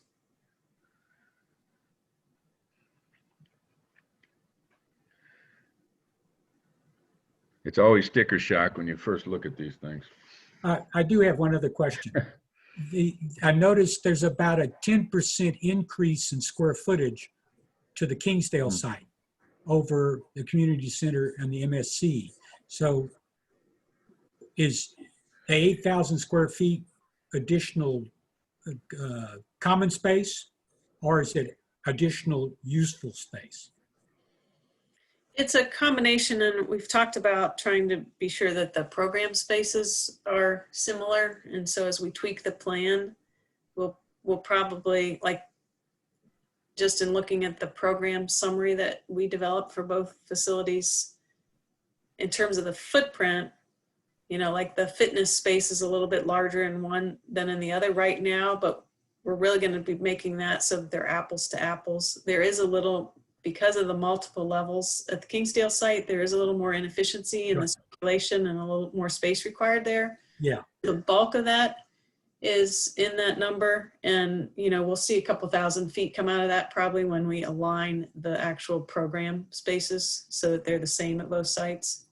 It's always sticker shock when you first look at these things. I do have one other question. I noticed there's about a 10% increase in square footage to the Kingsdale site. over the community center and the MSC. So is the 8,000 square feet additional common space, or is it additional useful space? It's a combination, and we've talked about trying to be sure that the program spaces are similar. And so as we tweak the plan, we'll probably, like, just in looking at the program summary that we developed for both facilities, in terms of the footprint, you know, like the fitness space is a little bit larger in one than in the other right now, but we're really going to be making that so that they're apples to apples. There is a little, because of the multiple levels at the Kingsdale site, there is a little more inefficiency in the circulation and a little more space required there. Yeah. The bulk of that is in that number, and you know, we'll see a couple thousand feet come out of that probably when we align the actual program spaces so that they're the same at both sites.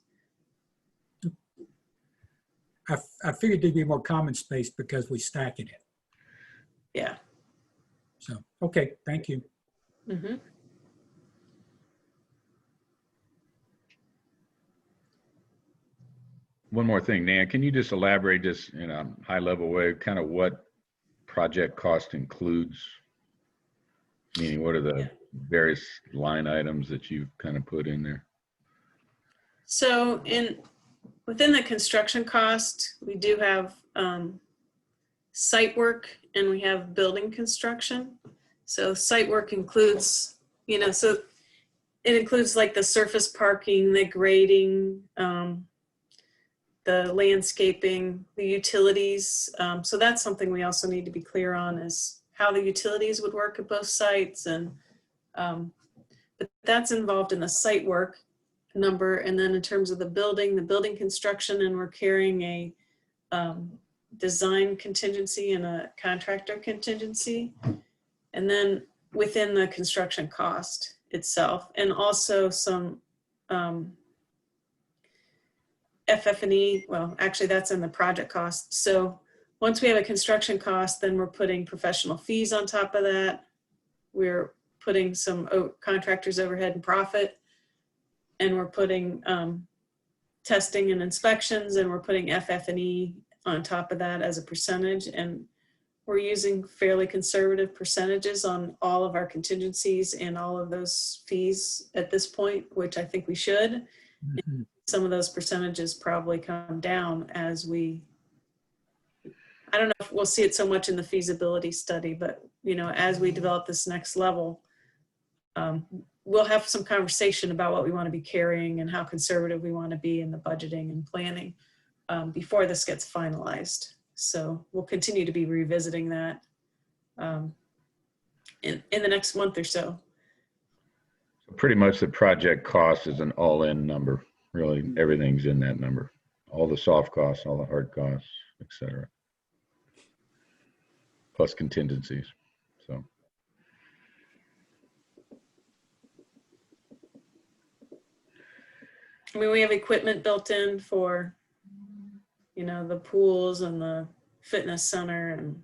I figured there'd be more common space because we stack it in. Yeah. So, okay, thank you. Mm-hmm. One more thing, Nan, can you just elaborate just in a high level way, kind of what project cost includes? Meaning, what are the various line items that you've kind of put in there? So within the construction cost, we do have site work and we have building construction. So site work includes, you know, so it includes like the surface parking, the grading, the landscaping, the utilities. So that's something we also need to be clear on, is how the utilities would work at both sites. And but that's involved in the site work number. And then in terms of the building construction, and we're carrying a design contingency and a contractor contingency. And then within the construction cost itself, and also some FF&E, well, actually that's in the project cost. So once we have a construction cost, then we're putting professional fees on top of that. We're putting some contractors overhead and profit, and we're putting testing and inspections, and we're putting FF&E on top of that as a percentage. And we're using fairly conservative percentages on all of our contingencies and all of those fees at this point, which I think we should. Mm-hmm. Some of those percentages probably come down as we, I don't know if we'll see it so much in the feasibility study, but you know, as we develop this next level, we'll have some conversation about what we want to be carrying and how conservative we want to be in the budgeting and planning before this gets finalized. So we'll continue to be revisiting that in the next month or so. So pretty much the project cost is an all-in number. Really, everything's in that number. All the soft costs, all the hard costs, et cetera. Plus contingencies, so. I mean, we have equipment built in for, you know, the pools and the fitness center, and,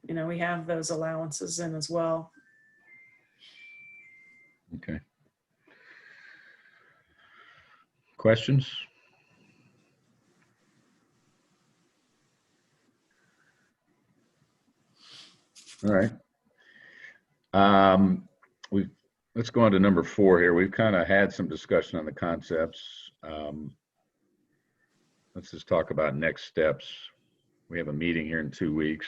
you know, we have those allowances in as well. Okay. Questions? All right. Let's go on to number 4 here. We've kind of had some discussion on the concepts. Let's just talk about next steps. We have a meeting here in 2 weeks.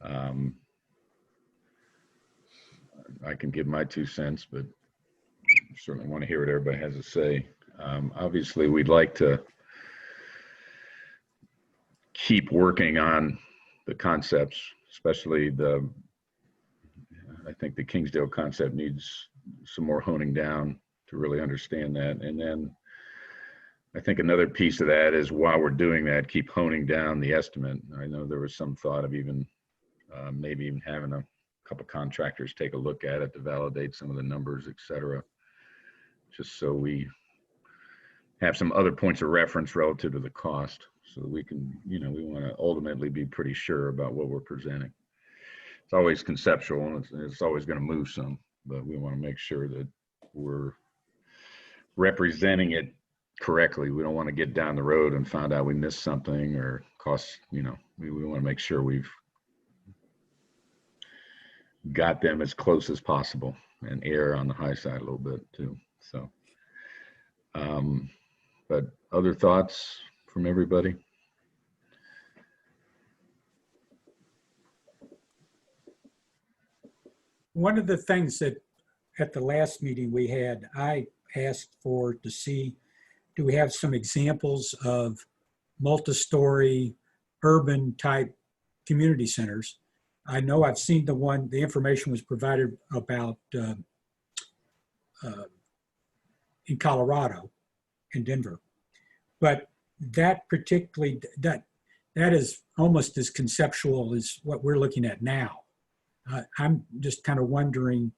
I can give my 2 cents, but I certainly want to hear what everybody has to say. Obviously, we'd like to keep working on the concepts, especially I think the Kingsdale concept needs some more honing down to really understand that. And then I think another piece of that is, while we're doing that, keep honing down the estimate. I know there was some thought of even maybe even having a couple contractors take a look at it to validate some of the numbers, et cetera, just so we have some other points of reference relative to the cost, so that we can, you know, we want to ultimately be pretty sure about what we're presenting. It's always conceptual, and it's always going to move some, but we want to make sure that we're representing it correctly. We don't want to get down the road and find out we missed something or cost, we want to make sure we've got them as close as possible and err on the high side a little bit too. So, but other thoughts from everybody? One of the things that at the last meeting we had, I asked to see, do we have some examples of multi-story urban type community centers? I know I've seen the information was provided about in Colorado, in Denver. But that particularly, that is almost as conceptual as what we're looking at now. I'm just kind of wondering,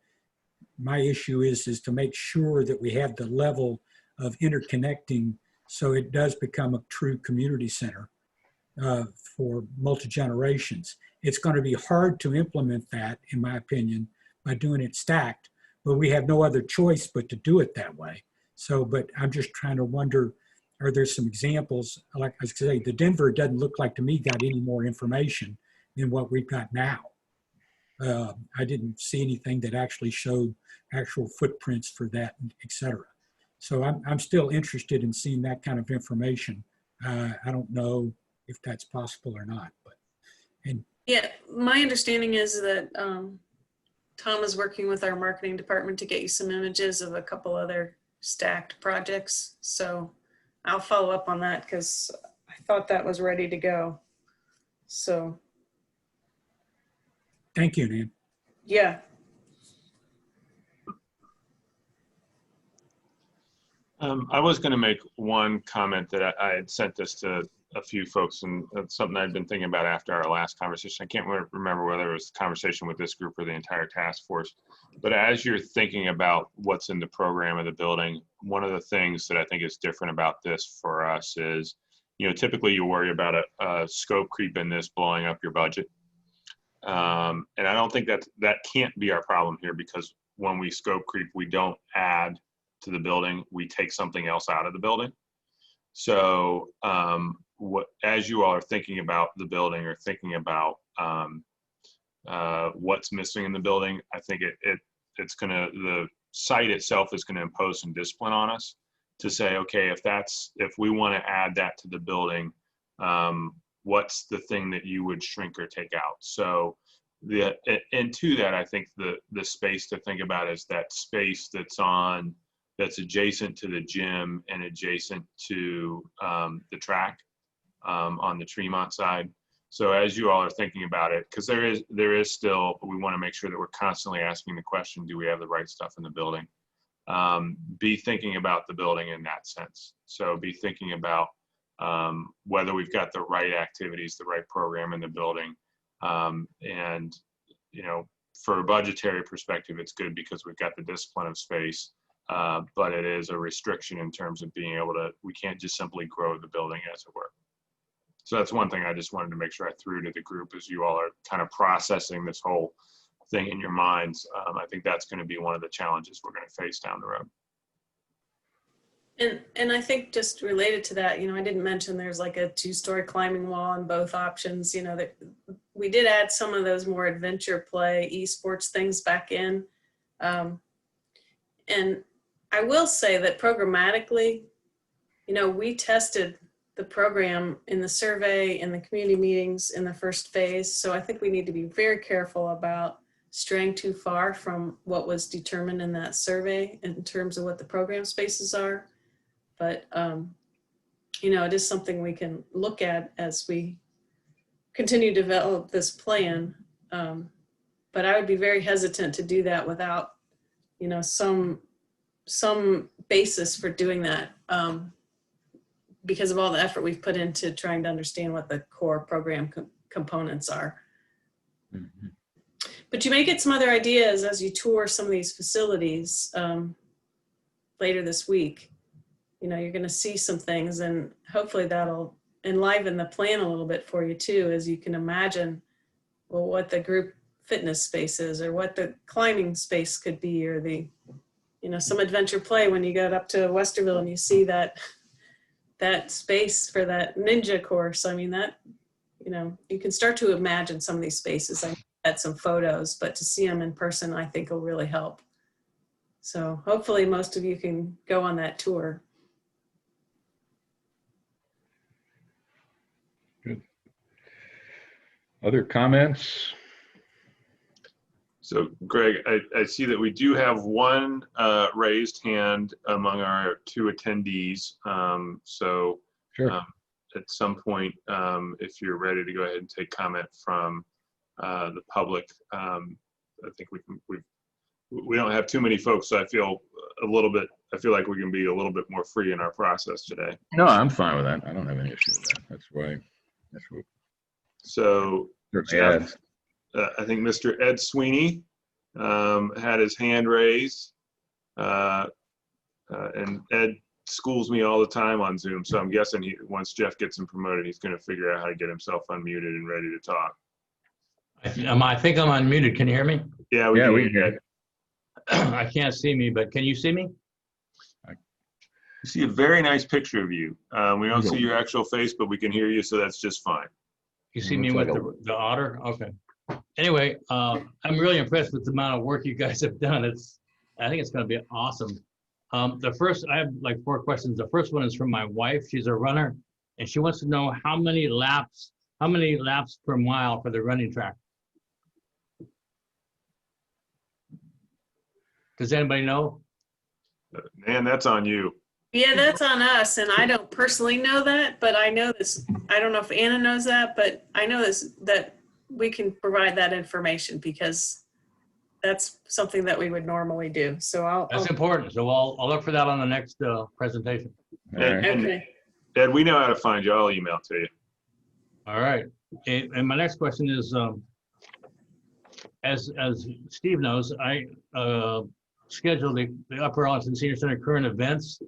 my issue is to make sure that we have the level of interconnecting so it does become a true community center for multi-generations. It's going to be hard to implement that, in my opinion, by doing it stacked, but we have no other choice but to do it that way. So, but I'm just trying to wonder, are there some examples? Like I say, the Denver doesn't look like to me got any more information than what we've got now. I didn't see anything that actually showed actual footprints for that, et cetera. So I'm still interested in seeing that kind of information. I don't know if that's possible or not, but. Yeah, my understanding is that Tom is working with our marketing department to get you some images of a couple other stacked projects. So I'll follow up on that because I thought that was ready to go. So. Thank you, Nan. Yeah. I was going to make one comment that I had sent this to a few folks, and that's something I'd been thinking about after our last conversation. I can't remember whether it was a conversation with this group or the entire task force. But as you're thinking about what's in the program of the building, one of the things that I think is different about this for us is, typically you worry about a scope creep in this blowing up your budget. And I don't think that can't be our problem here, because when we scope creep, we don't add to the building, we take something else out of the building. So as you all are thinking about the building or thinking about what's missing in the building, I think the site itself is gonna impose some discipline on us to say, okay, if we wanna add that to the building, what's the thing that you would shrink or take out? So and to that, I think the space to think about is that space that's adjacent to the gym and adjacent to the track on the Tremont side. So as you all are thinking about it, because there is still, we want to make sure that we're constantly asking the question, do we have the right stuff in the building? Be thinking about the building in that sense. So be thinking about whether we've got the right activities, the right program in the building. And, for a budgetary perspective, it's good because we've got the discipline of space. But it is a restriction in terms of being able to, we can't just simply grow the building, as it were. So that's one thing I just wanted to make sure I threw to the group as you all are kind of processing this whole thing in your minds. I think that's going to be one of the challenges we're going to face down the road. And I think just related to that, I didn't mention there's like a 2-story climbing wall on both options. That we did add some of those more adventure play, esports things back in. And I will say that programmatically, we tested the program in the survey, in the community meetings, in the first phase. So I think we need to be very careful about straying too far from what was determined in that survey in terms of what the program spaces are. But, it is something we can look at as we continue to develop this plan. But I would be very hesitant to do that without, some basis for doing that, because of all the effort we've put into trying to understand what the core program components are. Mm-hmm. But you may get some other ideas as you tour some of these facilities later this week. You're going to see some things, and hopefully that'll enliven the plan a little bit for you too, as you can imagine, what the group fitness space is, or what the climbing space could be, or the, you know, some adventure play when you get up to Westerville and you see that space for that ninja course. I mean, that, you know, you can start to imagine some of these spaces. I had some photos, but to see them in person, I think will really help. So hopefully most of you can go on that tour. Good. Other comments? So Greg, I see that we do have one raised hand among our 2 attendees. Sure. At some point, if you're ready to go ahead and take comment from the public, I think we don't have too many folks, so I feel like we can be a little bit more free in our process today. No, I'm fine with that. I don't have any issue with that. That's what. So Jeff, I think Mr. Ed Sweeney had his hand raised, and Ed schools me all the time on Zoom, so I'm guessing once Jeff gets him promoted, he's going to figure out how to get himself unmuted and ready to talk. I think I'm unmuted. Can you hear me? Yeah, we can hear you. I can't see me, but can you see me? We see a very nice picture of you. We don't see your actual face, but we can hear you, so that's just fine. You see me with the otter? Okay. Anyway, I'm really impressed with the amount of work you guys have done. I think it's going to be awesome. I have like 4 questions. The first one is from my wife. She's a runner, and she wants to know how many laps per mile for the running track. Does anybody know? Man, that's on you. Yeah, that's on us. And I don't personally know that, but I know this. I don't know if Anna knows that, but I know this, that we can provide that information because that's something that we would normally do. So That's important. So I'll look for that on the next presentation. Okay. Ed, we know how to find you. I'll email to you. All right. And my next question is, as Steve knows, I scheduled the Upper Arlington Senior Center current events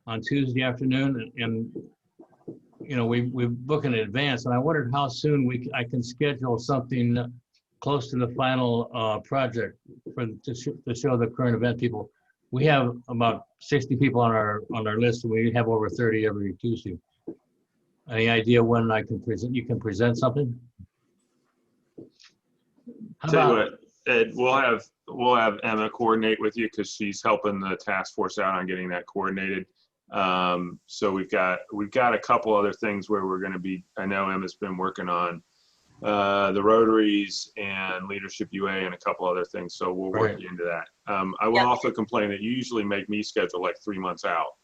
on Tuesday afternoon, and you know we book in advance, and I wondered how soon I can schedule something close to the final project to show the current event people. We have about 60 people on our list, and we have over 30 every Tuesday. Any idea when I can present? You can present something. Tell you what, Ed, we'll have Emma coordinate with you because she's helping the task force out on getting that coordinated. So we've got a couple other things where we're going to be. I know Emma's been working on the Rotaries and Leadership UA and a couple other things. So we'll work you into that. I will also complain that you usually make me schedule like 3 months out,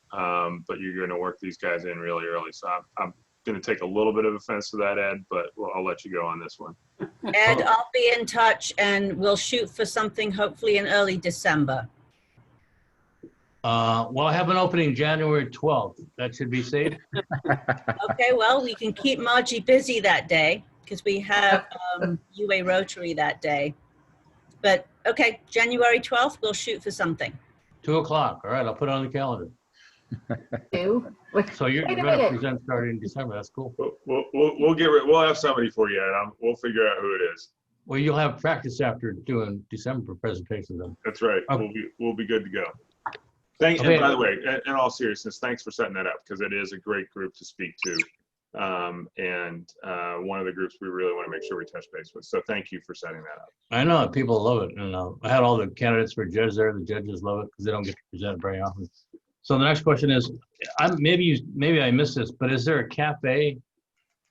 but you're going to work these guys in really early. So I'm going to take a little bit of offense to that, Ed, but I'll let you go on this one. Ed, I'll be in touch and we'll shoot for something hopefully in early December. Well, I have an opening January 12th. That should be safe. Okay, well, we can keep Margie busy that day because we have UA Rotary that day. But okay, January 12th, we'll shoot for something. 2 o'clock. All right, I'll put it on the calendar. So you're going to present starting in December. That's cool. We'll have somebody for you, and we'll figure out who it is. Well, you'll have practice after doing December presentations then. That's right. Okay. We'll be good to go. And by the way, in all seriousness, thanks for setting that up because it is a great group to speak to. And one of the groups we really want to make sure we touch base with. So thank you for setting that up. I know people love it. And I had all the candidates for judge there. The judges love it because they don't get to present very often. So the next question is, maybe I missed this, but is there a cafe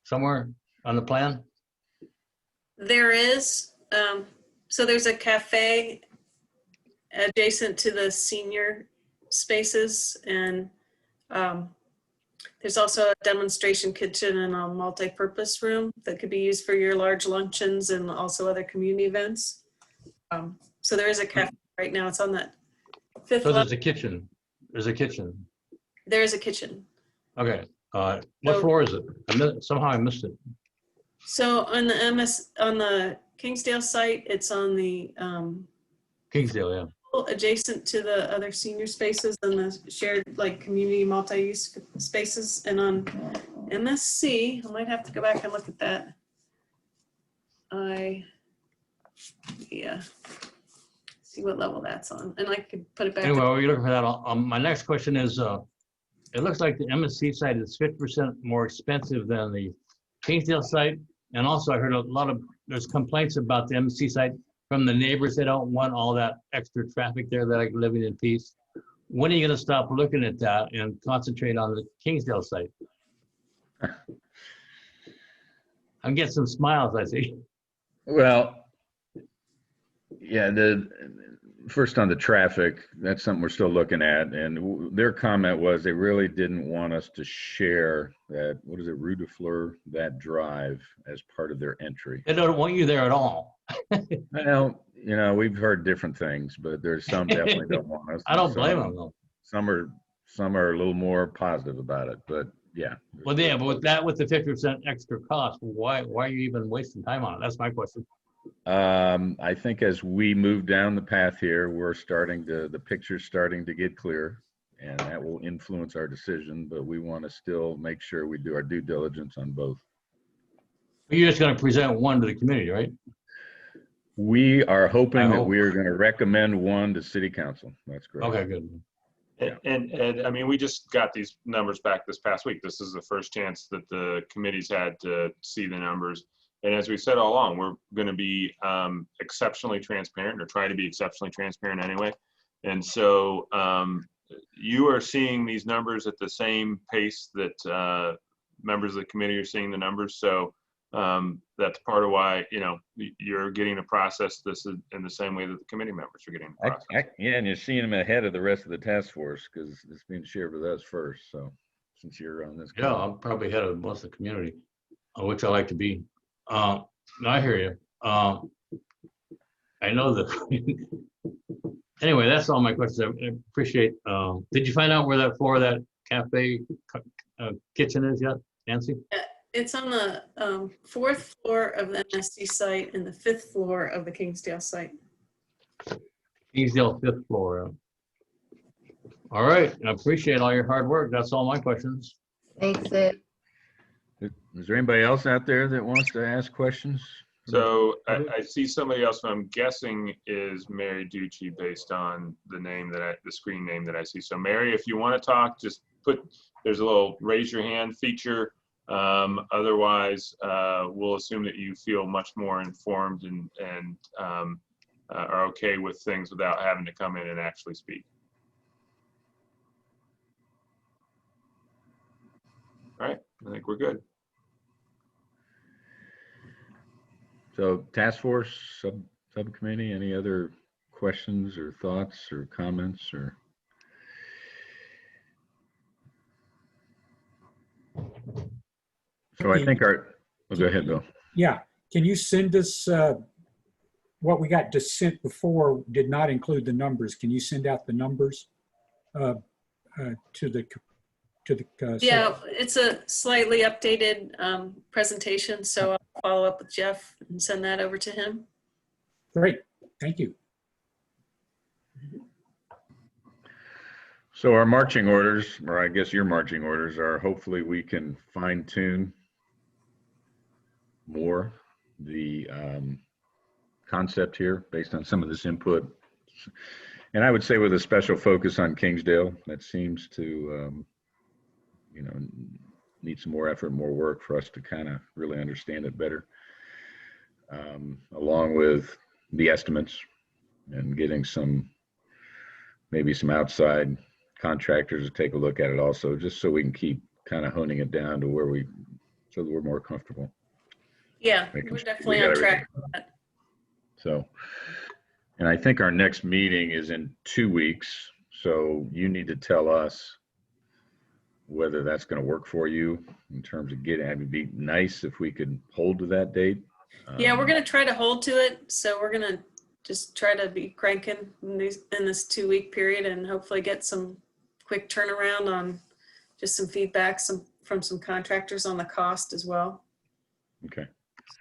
somewhere on the plan? There is. So there's a cafe adjacent to the senior spaces, and there's also a demonstration kitchen and a multi-purpose room that could be used for your large luncheons and also other community events. So there is a cafe right now. It's on that 5th level. So there's a kitchen. There's a kitchen. There is a kitchen. Okay. What floor is it? Somehow I missed it. So on the Kingsdale site, it's on the Kingsdale, yeah. Adjacent to the other senior spaces and the shared like community multi-use spaces. And on MSC, I might have to go back and look at that. See see what level that's on, and I could put it back. Anyway, while you're looking for that, my next question is, it looks like the MSC site is 50% more expensive than the Kingsdale site. And also I heard there's complaints about the MSC site from the neighbors. They don't want all that extra traffic there. They like living in peace. When are you going to stop looking at that and concentrate on the Kingsdale site? I'm getting some smiles, I see. Well, yeah, first on the traffic, that's something we're still looking at. And their comment was they really didn't want us to share that, what is it, Rue de Fleur, that drive as part of their entry. They don't want you there at all. Well, you know, we've heard different things, but there's some definitely don't want us. I don't blame them though. Some are a little more positive about it, but yeah. Well, yeah, but with the 50% extra cost, why are you even wasting time on it? That's my question. I think as we move down the path here, the picture's starting to get clear, and that will influence our decision, but we want to still make sure we do our due diligence on both. You're just going to present one to the community, right? We are hoping that we are going to recommend one to city council. That's correct. Okay, good. Yeah. And I mean, we just got these numbers back this past week. This is the first chance that the committee's had to see the numbers. And as we said all along, we're going to be exceptionally transparent, or try to be exceptionally transparent anyway. And so you are seeing these numbers at the same pace that members of the committee are seeing the numbers. So that's part of why, you know, you're getting to process this in the same way that the committee members are getting to process. Yeah, and you're seeing them ahead of the rest of the task force because it's being shared with us first. So since you're on this. Yeah, I'm probably ahead of most of the community, which I like to be. No, I hear you. I know that. Anyway, that's all my questions. I appreciate. Did you find out where that floor of that cafe kitchen is yet, Nancy? It's on the 4th floor of the MSC site and the 5th floor of the Kingsdale site. Kingsdale 5th floor. All right, I appreciate all your hard work. That's all my questions. Thanks, Ed. Is there anybody else out there that wants to ask questions? So I see somebody else who I'm guessing is Mary Ducci based on the name the screen name that I see. So Mary, if you want to talk, just there's a little raise your hand feature. Otherwise, we'll assume that you feel much more informed and are okay with things without having to come in and actually speak. All right, I think we're good. So task force, subcommittee, any other questions or thoughts or comments or? So I think go ahead, Bill. Yeah, can you send us, what we got just sent before did not include the numbers. Can you send out the numbers to the Yeah, it's a slightly updated presentation, so I'll follow up with Jeff and send that over to him. Great, thank you. So our marching orders, or I guess your marching orders, are hopefully we can fine tune more the concept here based on some of this input. And I would say with a special focus on Kingsdale, that seems to, you know, need some more effort, more work for us to kind of really understand it better, along with the estimates and getting maybe some outside contractors to take a look at it also, just so we can keep kind of honing it down to so that we're more comfortable. Yeah, we're definitely on track for that. So, and I think our next meeting is in 2 weeks. So you need to tell us whether that's going to work for you in terms of it'd be nice if we could hold to that date. Yeah, we're going to try to hold to it. So we're going to just try to be cranking in this 2-week period and hopefully get some quick turnaround on just some feedback from some contractors on the cost as well. Okay.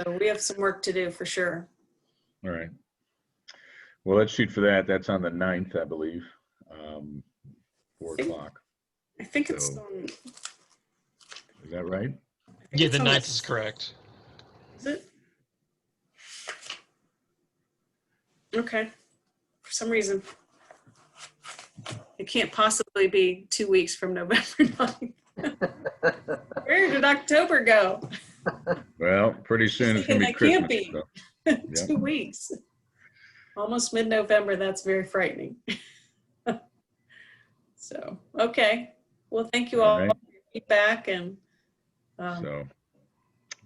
So we have some work to do for sure. All right. Well, let's shoot for that. That's on the 9th, I believe, 4 o'clock. I think it's So- on. Is that right? Yeah, the 9th is correct. Is it? Okay. for some reason, it can't possibly be 2 weeks from November 9th. Where did October go? Well, pretty soon it's gonna be It can't Christmas. be. So, 2 weeks. Almost mid-November, that's very frightening. So, okay. Well, thank you all All right. for your feedback and so,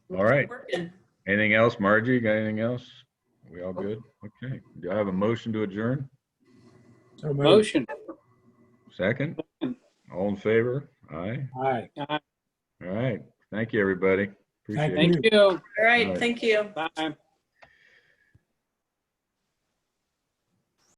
we'll all keep right. working. Anything else, Margie? Got anything else? We all good? Okay. Do I have a motion to adjourn? So moved. Motion. Second? All in favor? Aye. Aye. All right. Thank you, everybody. Appreciate it. Thank Thank you. you. All right, All right. thank you. Bye.